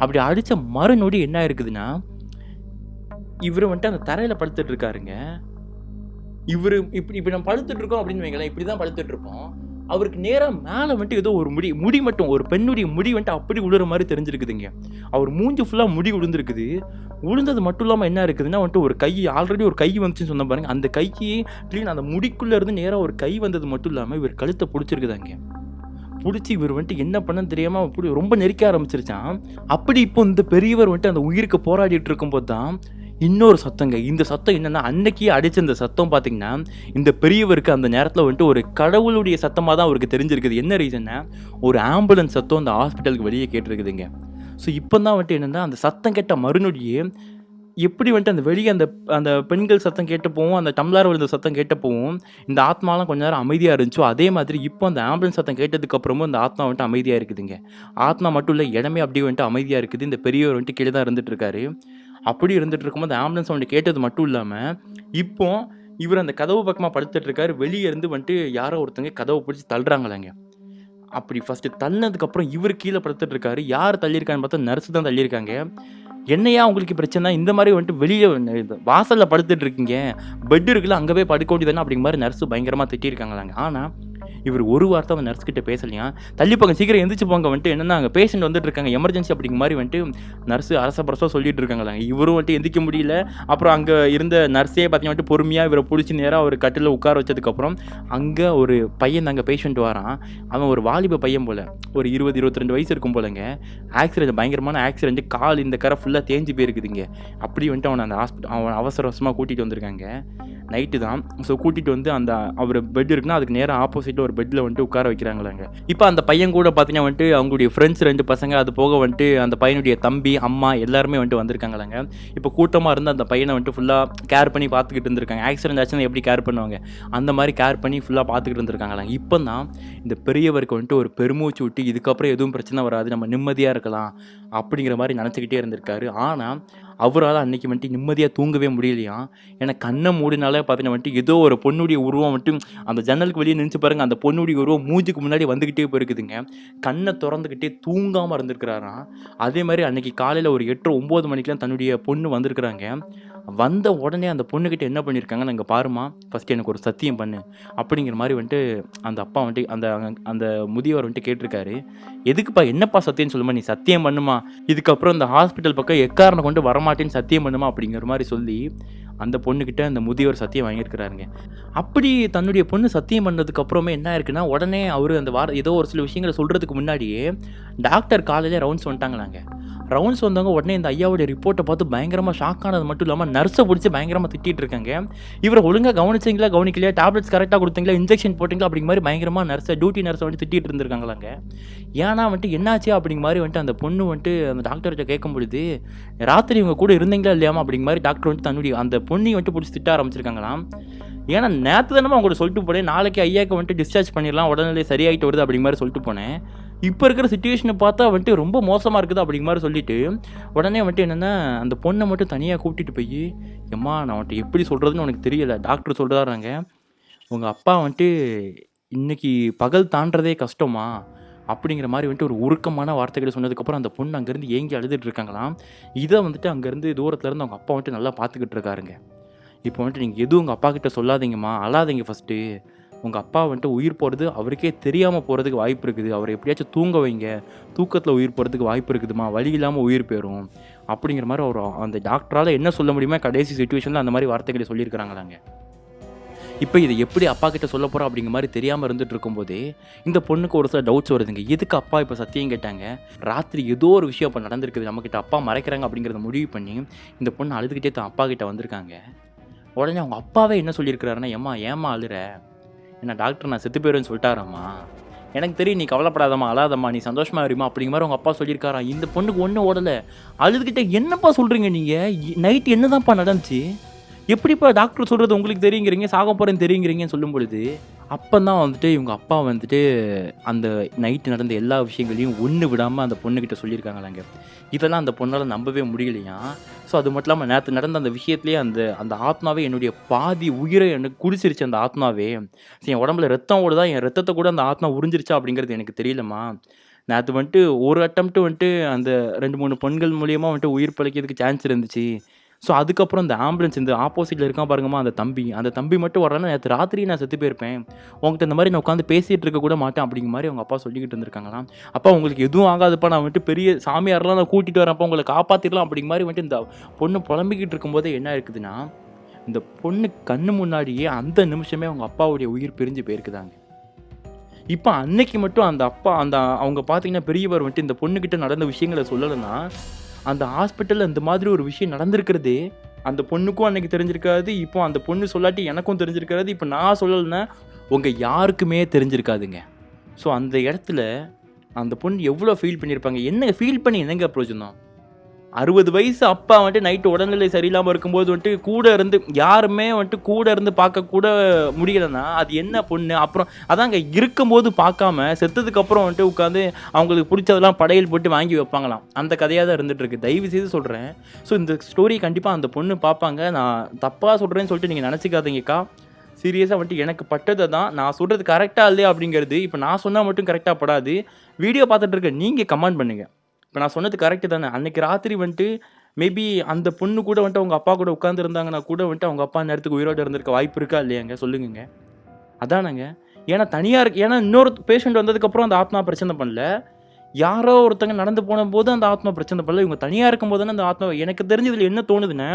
அப்படி அடித்த மறுநொடி என்ன இருக்குதுன்னா, இவர் வந்துட்டு அந்த தரையில் படுத்துட்டு இருக்காருங்க. இவர் இப்படி நம்ம படுத்துட்டு இருக்கோம் அப்படின்னு வைங்களேன், இப்படி தான் படுத்துட்டு இருப்போம். அவருக்கு நேராக மேலே வந்துட்டு ஏதோ ஒரு முடி மட்டும் ஒரு பெண்ணுடைய முடி வந்துட்டு அப்படி விழுற மாதிரி தெரிஞ்சிருக்குதுங்க. அவர் மூஞ்சி ஃபுல்லாக முடி விழுந்திருக்குது. விழுந்தது மட்டும் இல்லாமல் என்ன இருக்குதுன்னா வந்துட்டு ஒரு கை ஆல்ரெடி ஒரு கை வந்துச்சுன்னு சொன்ன பாருங்க. அந்த கைக்கு க்ளீன் அந்த முடிக்குள்ளே இருந்து நேராக ஒரு கை வந்தது மட்டும் இல்லாமல் இவர் கழுத்தை பிடிச்சிருக்குதாங்க. பிடிச்சி இவர் வந்துட்டு என்ன பண்ணன்னு தெரியாமல் அப்படி ரொம்ப நெருக்க ஆரம்பிச்சிருச்சான். அப்படி இப்போ இந்த பெரியவர் வந்துட்டு அந்த உயிருக்கு போராடிட்டு இருக்கும்போது தான் இன்னொரு சத்தங்க. இந்த சத்தம் என்னன்னா, அன்னைக்கு அடிச்ச இந்த சத்தம் பார்த்தீங்கன்னா, இந்த பெரியவருக்கு அந்த நேரத்தில் வந்துட்டு ஒரு கடவுளுடைய சத்தமாக தான் அவருக்கு தெரிஞ்சிருக்குது. என்ன ரீசன்னா, ஒரு ஆம்புலன்ஸ் சத்தம் அந்த ஹாஸ்பிட்டலுக்கு வெளியே கேட்டிருக்குதுங்க. ஸோ இப்போ தான் வந்துட்டு என்னென்னா, அந்த சத்தம் கேட்ட மறுநொடியே எப்படி வந்துட்டு அந்த வெளியே அந்த அந்த பெண்கள் சத்தம் கேட்டப்போவும், அந்த டம்ளார் விழுந்த சத்தம் கேட்டப்போவும் இந்த ஆத்மாலாம் கொஞ்ச நேரம் அமைதியாக இருந்துச்சோ, அதே மாதிரி இப்போ அந்த ஆம்புலன்ஸ் சத்தம் கேட்டதுக்கப்புறமும் இந்த ஆத்மா வந்துட்டு அமைதியாக இருக்குதுங்க. ஆத்மா மட்டும் இல்லை, இடமே அப்படியே வந்துட்டு அமைதியாக இருக்குது. இந்த பெரியவர் வந்துட்டு கீழே தான் இருந்துட்டு இருக்காரு. அப்படி இருந்துட்டு இருக்கும்போது ஆம்புலன்ஸ் சவுண்டு கேட்டது மட்டும் இல்லாமல் இப்போ இவர் அந்த கதவு பக்கமாக படுத்துட்டு இருக்காரு. வெளியே இருந்து வந்துட்டு யாரோ ஒருத்தங்க கதவை பிடிச்சி தள்ளுறாங்களாங்க. அப்படி ஃபஸ்ட்டு தள்ளினதுக்கப்புறம் இவர் கீழே படுத்துட்டு இருக்காரு. யார் தள்ளியிருக்கான்னு பார்த்தா நர்ஸு தான் தள்ளியிருக்காங்க. என்னையா உங்களுக்கு பிரச்சனை, இந்த மாதிரி வந்துட்டு வெளியே வாசலில் படுத்துட்டு இருக்கீங்க, பெட் இருக்குல்ல அங்கே போய் படுக்க வேண்டியதானே அப்படிங்கிற மாதிரி நர்ஸு பயங்கரமாக திட்டியிருக்காங்களாங்க. ஆனால் இவர் ஒரு வார்த்தை அவன் நர்ஸ் கிட்ட பேசலையா. தள்ளி போங்க, சீக்கிரம் எந்திரிச்சு போங்க வந்துட்டு என்னன்னா அங்கே பேஷண்ட் வந்துட்டு இருக்காங்க, எமர்ஜென்சி அப்படிங்கிற மாதிரி வந்துட்டு நர்ஸு அரச சொல்லிட்டு இருக்காங்களாங்க. இவரும் வந்துட்டு எந்திரிக்க முடியல. அப்புறம் அங்கே இருந்த நர்ஸே பார்த்தீங்கன்னா வந்துட்டு பொறுமையாக இவரை பிடிச்சி நேராக ஒரு கட்டில் உட்கார வச்சதுக்கப்புறம் அங்கே ஒரு பையன் அங்கே பேஷண்ட் வரான். அவன் ஒரு வாலிப பையன் போல், ஒரு 20-22 வயசு இருக்கும் போலங்க. ஆக்சிடென்ட், பயங்கரமான ஆக்சிடென்ட், கால் இந்த கரை ஃபுல்லாக தேஞ்சு போயிருக்குதுங்க. அப்படி வந்துட்டு அவனை அந்த அவன் அவசரமாக கூட்டிகிட்டு வந்திருக்காங்க. நைட்டு தான். ஸோ கூட்டிகிட்டு வந்து அந்த அவர் பெட் இருக்குன்னா அதுக்கு நேராக ஆப்போசிட்டில் ஒரு பெட்டில் வந்துட்டு உட்கார வைக்கிறாங்களாங்க. இப்போ அந்த பையன் கூட பார்த்தீங்கன்னா வந்துட்டு அவங்களுடைய ஃப்ரெண்ட்ஸ் 2 பசங்க, அது போக வந்துட்டு அந்த பையனுடைய தம்பி, அம்மா எல்லாருமே வந்துட்டு வந்திருக்காங்களாங்க. இப்போ கூட்டமாக இருந்து அந்த பையனை வந்துட்டு ஃபுல்லாக கேர் பண்ணி பார்த்துக்கிட்டு இருந்திருக்காங்க. ஆக்சிடென்ட் ஆச்சுன்னா எப்படி கேர் பண்ணுவாங்க, அந்த மாதிரி கேர் பண்ணி ஃபுல்லாக பார்த்துக்கிட்டு இருந்திருக்காங்களாங்க. இப்போ தான் இந்த பெரியவருக்கு வந்துட்டு ஒரு பெருமூச்சு விட்டு இதுக்கப்புறம் எதுவும் பிரச்சனை வராது, நம்ம நிம்மதியாக இருக்கலாம் அப்படிங்கிற மாதிரி நினச்சிக்கிட்டே இருந்திருக்காரு. ஆனால் அவரால் அன்றைக்கி வந்துட்டு நிம்மதியாக தூங்கவே முடியலையாம். ஏன்னா கண்ணை மூடினாலே பார்த்தீங்கன்னா வந்துட்டு ஏதோ ஒரு பொண்ணுடைய உருவம் வந்துட்டு அந்த ஜன்னலுக்கு வெளியே நினச்சி பாருங்கள், அந்த பொண்ணுடைய உருவம் மூஞ்சுக்கு முன்னாடி வந்துக்கிட்டே போயிருக்குதுங்க. கண்ணை திறந்துக்கிட்டே தூங்காமல் இருந்திருக்கிறாராம். அதே மாதிரி அன்றைக்கி காலையில் ஒரு 8-9 மணிக்கெலாம் தன்னுடைய பொண்ணு வந்திருக்கிறாங்க. வந்த உடனே அந்த பொண்ணுக்கிட்ட என்ன பண்ணியிருக்காங்க, நாங்கள் பாருமா ஃபஸ்ட்டு எனக்கு ஒரு சத்தியம் பண்ணு அப்படிங்கிற மாதிரி வந்துட்டு அந்த அப்பா வந்துட்டு அந்த அந்த முதியவர் வந்துட்டு கேட்டிருக்காரு. எதுக்குப்பா, என்னப்பா சத்தியம்னு சொல்லுமா, நீ சத்தியம் பண்ணுமா, இதுக்கப்புறம் இந்த ஹாஸ்பிட்டல் பக்கம் எக்காரணம் கொண்டு வரமாட்டேன்னு சத்தியம் பண்ணுமா அப்படிங்கிற மாதிரி சொல்லி அந்த பொண்ணுக்கிட்ட அந்த முதியவர் சத்தியம் வாங்கியிருக்கிறாருங்க. அப்படி தன்னுடைய பொண்ணு சத்தியம் பண்ணதுக்கு அப்புறமே என்ன இருக்குன்னா, உடனே அவர் அந்த ஏதோ ஒரு சில விஷயங்களை சொல்கிறதுக்கு முன்னாடியே டாக்டர் காலையிலே ரவுண்ட்ஸ் வந்துட்டாங்களாங்க. ரவுண்ட்ஸ் வந்தவங்க உடனே இந்த ஐயாவுடைய ரிப்போர்ட்டை பார்த்து பயங்கரமாக ஷாக் ஆனது மட்டும் இல்லாமல் நர்ஸை பிடிச்சி பயங்கரமாக திட்டிகிட்டு இருக்காங்க. இவரை ஒழுங்காக கவனிச்சிங்களா கவனிக்கலையா, டேப்லெட்ஸ் கரெக்டாக கொடுத்தீங்களா, இன்ஜெக்ஷன் போட்டிங்களா அப்படிங்கிற மாதிரி பயங்கரமாக நர்ஸை டியூட்டி நர்ஸை வந்துட்டு திட்டிகிட்டு இருந்திருக்காங்களாங்க. ஏன்னா வந்துட்டு என்னாச்சு அப்படிங்கிற மாதிரி வந்துட்டு அந்த பொண்ணு வந்துட்டு அந்த டாக்டர்கிட்ட கேட்கும் பொழுது, ராத்திரி இவங்க கூட இருந்தீங்களா இல்லையாமா அப்படிங்கிற மாதிரி டாக்டர் வந்துட்டு தன்னுடைய அந்த பொண்ணையும் வந்துட்டு பிடிச்சி திட்ட ஆரம்பிச்சிருக்காங்களாம். ஏன்னா நேற்று தானே அவங்கள்ட்ட சொல்லிட்டு போனேன், நாளைக்கு ஐயாவுக்கு வந்துட்டு டிஸ்சார்ஜ் பண்ணிடலாம், உடனே சரியாயிட்டு வருது அப்படிங்கிற மாதிரி சொல்லிட்டு போனேன். இப்போ இருக்கிற சிச்சுவேஷனை பார்த்தா வந்துட்டு ரொம்ப மோசமாக இருக்குது அப்படிங்கிற மாதிரி சொல்லிவிட்டு உடனே வந்துட்டு என்னென்னா அந்த பொண்ணை மட்டும் தனியாக கூப்பிட்டு போய், எம்மா நான் வந்துட்டு எப்படி சொல்கிறதுன்னு உனக்கு தெரியலை, டாக்டர் சொல்கிறாங்க, உங்கள் அப்பா வந்துட்டு இன்றைக்கி பகல் தாண்டதே கஷ்டமா அப்படிங்கிற மாதிரி வந்துட்டு ஒரு உருக்கமான வார்த்தைகளை சொன்னதுக்கப்புறம் அந்த பொண்ணு அங்கேருந்து ஏங்கி அழுதுட்டு இருக்காங்களாம். இதை வந்துட்டு அங்கேருந்து தூரத்துலேருந்து அவங்க அப்பா வந்துட்டு நல்லா பார்த்துக்கிட்டு இருக்காருங்க. இப்போ வந்துட்டு நீங்கள் எதுவும் உங்கள் அப்பா கிட்ட சொல்லாதீங்கம்மா, அழாதீங்க ஃபஸ்ட்டு, உங்கள் அப்பா வந்துட்டு உயிர் போகிறது அவருக்கே தெரியாமல் போகிறதுக்கு வாய்ப்பு இருக்குது, அவரை எப்படியாச்சும் தூங்க வைங்க, தூக்கத்தில் உயிர் போகிறதுக்கு வாய்ப்பு இருக்குதுமா, வலி இல்லாமல் உயிர் போயிடும் அப்படிங்கிற மாதிரி அவர் அந்த டாக்டரால் என்ன சொல்ல முடியுமோ கடைசி சுச்சுவேஷனில் அந்த மாதிரி வார்த்தைகளை சொல்லியிருக்கிறாங்களாங்க. இப்போ இதை எப்படி அப்பா கிட்ட சொல்ல போகிறோம் அப்படிங்கிற மாதிரி தெரியாமல் இருந்துட்டு இருக்கும்போதே இந்த பொண்ணுக்கு ஒரு சில டவுட்ஸ் வருதுங்க. எதுக்கு அப்பா இப்போ சத்தியம் கேட்டாங்க? ராத்திரி ஏதோ ஒரு விஷயம் இப்போ நடந்திருக்குது, நம்மக்கிட்ட அப்பா மறைக்கிறாங்க அப்படிங்கிறத முடிவு பண்ணி இந்த பொண்ணு அழுதுகிட்டே தான் அப்பா கிட்ட வந்திருக்காங்க. உடனே அவங்க அப்பாவே என்ன சொல்லியிருக்கிறாருன்னா, ஏம்மா அழுற? என்ன டாக்டர் நான் செத்து போயிடுவேன்னு சொல்லிட்டாராம்மா? எனக்கு தெரியும், நீ கவலைப்படாதம்மா, அழாதம்மா, நீ சந்தோஷமா இருமா அப்படிங்கிற மாதிரி அவங்க அப்பா சொல்லியிருக்காராம். இந்த பொண்ணுக்கு ஒன்றும் ஓடலை. அழுதுகிட்டே என்னப்பா சொல்கிறீங்க நீங்கள்? நைட்டு என்னதான்ப்பா நடந்துச்சு? எப்படிப்பா டாக்டர் சொல்கிறது உங்களுக்கு தெரியுங்கிறீங்க, சாக போகிறேன்னு தெரியுங்கிறீங்கன்னு சொல்லும் பொழுது அப்போ தான் வந்துட்டு இவங்க அப்பா வந்துட்டு அந்த நைட்டு நடந்த எல்லா விஷயங்களையும் ஒன்று விடாமல் அந்த பொண்ணுக்கிட்ட சொல்லியிருக்காங்களாங்க. இதெல்லாம் அந்த பொண்ணால் நம்பவே முடியலையா. ஸோ அது மட்டும் இல்லாமல் நேற்று நடந்த அந்த விஷயத்துலேயே அந்த ஆத்மாவே என்னுடைய பாதி உயிரை எனக்கு குடிச்சிருச்சு. அந்த ஆத்மாவே என் உடம்புல ரத்தம் ஓடுதா, என் ரத்தத்தை கூட அந்த ஆத்மா உறிஞ்சிருச்சா அப்படிங்கிறது எனக்கு தெரியலம்மா. நேற்று வந்துட்டு ஒரு அட்டம்ப்ட்டு வந்துட்டு அந்த 2-3 பெண்கள் மூலியமாக வந்துட்டு உயிர் பிழைக்கிறதுக்கு சான்ஸ் இருந்துச்சு. ஸோ அதுக்கப்புறம் இந்த ஆம்புலன்ஸ் இந்த ஆப்போசிட்டில் இருக்கான் பாருங்கம்மா அந்த தம்பி மட்டும் வரலன்னா நேற்று ராத்திரி நான் செத்து போயிருப்பேன். உங்கள்கிட்ட இந்த மாதிரி நான் உட்காந்து பேசிகிட்டு இருக்க கூட மாட்டேன் அப்படிங்கிற மாதிரி அவங்க அப்பா சொல்லிக்கிட்டு இருந்திருக்காங்களாம். அப்பா உங்களுக்கு எதுவும் ஆகாதுப்பா, நான் வந்துட்டு பெரிய சாமியாரெலாம் நான் கூட்டிகிட்டு வரேன்ப்பா, உங்களை காப்பாற்றிடலாம் அப்படிங்கிற மாதிரி வந்துட்டு இந்த பொண்ணு புலம்பிக்கிட்டு இருக்கும்போதே என்ன இருக்குதுன்னா, இந்த பொண்ணு கண்ணு முன்னாடியே அந்த நிமிஷமே அவங்க அப்பாவுடைய உயிர் பிரிஞ்சு போயிருக்குதாங்க. இப்போ அன்னைக்கு மட்டும் அந்த அப்பா அவங்க பார்த்தீங்கன்னா பெரியவர் வந்துட்டு இந்த பொண்ணுக்கிட்ட நடந்த விஷயங்களை சொல்லலைன்னா, அந்த ஹாஸ்பிட்டலில் இந்த மாதிரி ஒரு விஷயம் நடந்திருக்கிறதே அந்த பொண்ணுக்கும் அன்னைக்கு தெரிஞ்சிருக்காது. இப்போ அந்த பொண்ணு சொல்லாட்டி எனக்கும் தெரிஞ்சிருக்காது. இப்போ நான் சொல்லலைன்னா உங்கள் யாருக்குமே தெரிஞ்சிருக்காதுங்க. ஸோ அந்த இடத்துல அந்த பொண்ணு எவ்வளோ ஃபீல் பண்ணியிருப்பாங்க? என்ன ஃபீல் பண்ணி என்னங்க பிரயோஜனம்? 60 வயசு அப்பா வந்துட்டு நைட்டு உடல்நிலை சரியில்லாமல் இருக்கும்போது வந்துட்டு கூட இருந்து யாருமே வந்துட்டு கூட இருந்து பார்க்கக்கூட முடியலைன்னா அது என்ன பொண்ணு? அப்புறம் அதாங்க இருக்கும்போது பார்க்காம செத்ததுக்கப்புறம் வந்துட்டு உட்காந்து அவங்களுக்கு பிடிச்சதெல்லாம் படையல் போட்டு வாங்கி வைப்பாங்களாம். அந்த கதையாக தான் இருந்துகிட்ருக்கு. தயவு செய்து சொல்கிறேன். ஸோ இந்த ஸ்டோரி கண்டிப்பாக அந்த பொண்ணு பார்ப்பாங்க. நான் தப்பாக சொல்கிறேன்னு சொல்லிட்டு நீங்கள் நினச்சிக்காதீங்கக்கா. சீரியஸாக வந்துட்டு எனக்கு பட்டதை தான் நான் சொல்கிறது கரெக்டாக இல்லையா அப்படிங்கிறது இப்போ நான் சொன்னால் மட்டும் கரெக்டாக படாது. வீடியோ பார்த்துட்டு இருக்க நீங்கள் கமெண்ட் பண்ணுங்கள். இப்போ நான் சொன்னது கரெக்டு தானே. அன்றைக்கி ராத்திரி வந்துட்டு மேபி அந்த பொண்ணு கூட வந்துட்டு அவங்க அப்பா கூட உட்காந்துருந்தாங்கன்னா கூட வந்துட்டு அவங்க அப்பா நேரத்துக்கு உயிரோடு இருந்திருக்க வாய்ப்பு இருக்கா இல்லையாங்க? சொல்லுங்க. அதானங்க. ஏன்னா தனியாக ஏன்னா இன்னொரு பேஷண்ட் வந்ததுக்கப்புறம் அந்த ஆத்மா பிரச்சனை பண்ணல. யாரோ ஒருத்தங்க நடந்து போனபோது அந்த ஆத்மா பிரச்சனை பண்ணல. இவங்க தனியாக இருக்கும்போது தானே அந்த ஆத்மா. எனக்கு தெரிஞ்சதில் என்ன தோணுதுன்னா,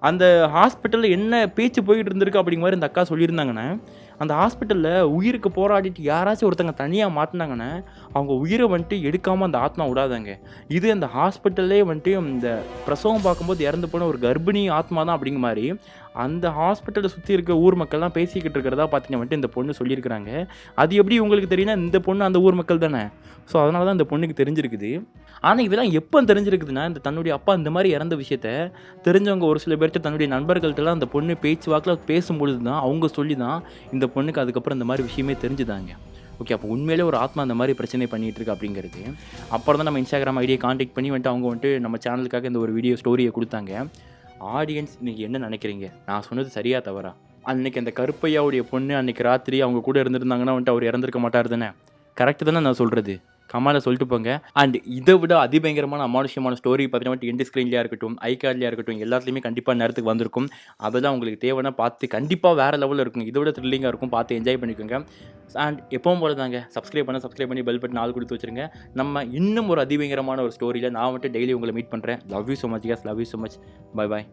அந்த ஹாஸ்பிட்டலில் என்ன பேச்சு போயிட்டு இருந்திருக்கு அப்படிங்கிற மாதிரி இந்த அக்கா சொல்லியிருந்தாங்கன்னா, அந்த ஹாஸ்பிட்டலில் உயிருக்கு போராடிட்டு யாராச்சும் ஒருத்தங்க தனியாக மாட்டினாங்கன்னா அவங்க உயிரை வந்துட்டு எடுக்காமல் அந்த ஆத்மா விடாதாங்க. இது அந்த ஹாஸ்பிட்டல்லே வந்துட்டு இந்த பிரசவம் பார்க்கும்போது இறந்து போன ஒரு கர்ப்பிணி ஆத்மா தான் அப்படிங்கிற மாதிரி அந்த ஹாஸ்பிட்டலை சுற்றி இருக்க ஊர் மக்கள்லாம் பேசிக்கிட்டு இருக்கிறதா பார்த்தீங்கன்னா வந்துட்டு இந்த பொண்ணு சொல்லியிருக்கிறாங்க. அது எப்படி உங்களுக்கு தெரியும்னா, இந்த பொண்ணு அந்த ஊர் மக்கள் தானே. ஸோ அதனால தான் இந்த பொண்ணுக்கு தெரிஞ்சிருக்குது. ஆனால் இதெல்லாம் எப்போ தெரிஞ்சிருக்குதுன்னா, இந்த தன்னுடைய அப்பா இந்த மாதிரி இறந்த விஷயத்த தெரிஞ்சவங்க ஒரு சில பேர்கிட்ட தன்னுடைய நண்பர்கள்ட்டெல்லாம் அந்த பொண்ணு பேச்சு வாக்கில் பேசும்பொழுது தான் அவங்க சொல்லி தான் இந்த பொண்ணுக்கு அதுக்கப்புறம் இந்த மாதிரி விஷயமே தெரிஞ்சுதாங்க. ஓகே, அப்போ உண்மையிலே ஒரு ஆத்மா அந்த மாதிரி பிரச்சனை பண்ணிகிட்டு இருக்கு அப்படிங்கிறது. அப்புறம் தான் நம்ம இன்ஸ்டாகிராம் ஐடியை காண்டாக்ட் பண்ணி வந்துட்டு அவங்க வந்துட்டு நம்ம சேனலுக்காக இந்த ஒரு வீடியோ ஸ்டோரியை கொடுத்தாங்க. ஆடியன்ஸ் நீங்கள் என்ன நினைக்கிறீங்க? நான் சொன்னது சரியா தவறா? அன்றைக்கி அந்த கருப்பையாவுடைய பொண்ணு அன்றைக்கி ராத்திரி அவங்க கூட இருந்திருந்தாங்கன்னா வந்துட்டு அவர் இறந்துருக்க மாட்டார் தானே? கரெக்டு தானே நான் சொல்கிறது? கமால சொல்லிட்டு போங்க. அண்ட் இதை விட அதிபயங்கரமான அமானுஷ்யமான ஸ்டோரி பார்த்தீங்கன்னா எண்ட் ஸ்க்ரீன்லேயா இருக்கட்டும், ஐ கார்ட்லேயா இருக்கட்டும், எல்லாத்துலேயுமே கண்டிப்பாக நேரத்துக்கு வந்திருக்கும். அதெல்லாம் உங்களுக்கு தேவைன்னா பார்த்து கண்டிப்பாக வேறு லெவலில் இருக்கும். இதை விட த்ரில்லிங்காக இருக்கும். பார்த்து என்ஜாய் பண்ணிக்கோங்க. அண்ட் எப்பவும் போல தாங்க சப்ஸ்கிரைப் பண்ணி பெல் பட்டன் ஆல் கொடுத்து வச்சுருங்க. நம்ம இன்னும் ஒரு அதிபயங்கரமான ஒரு ஸ்டோரியில் நான் வந்துட்டு டெய்லி உங்களை மீட் பண்ணுறேன். Love you so much case. Love you so much. Bye bye.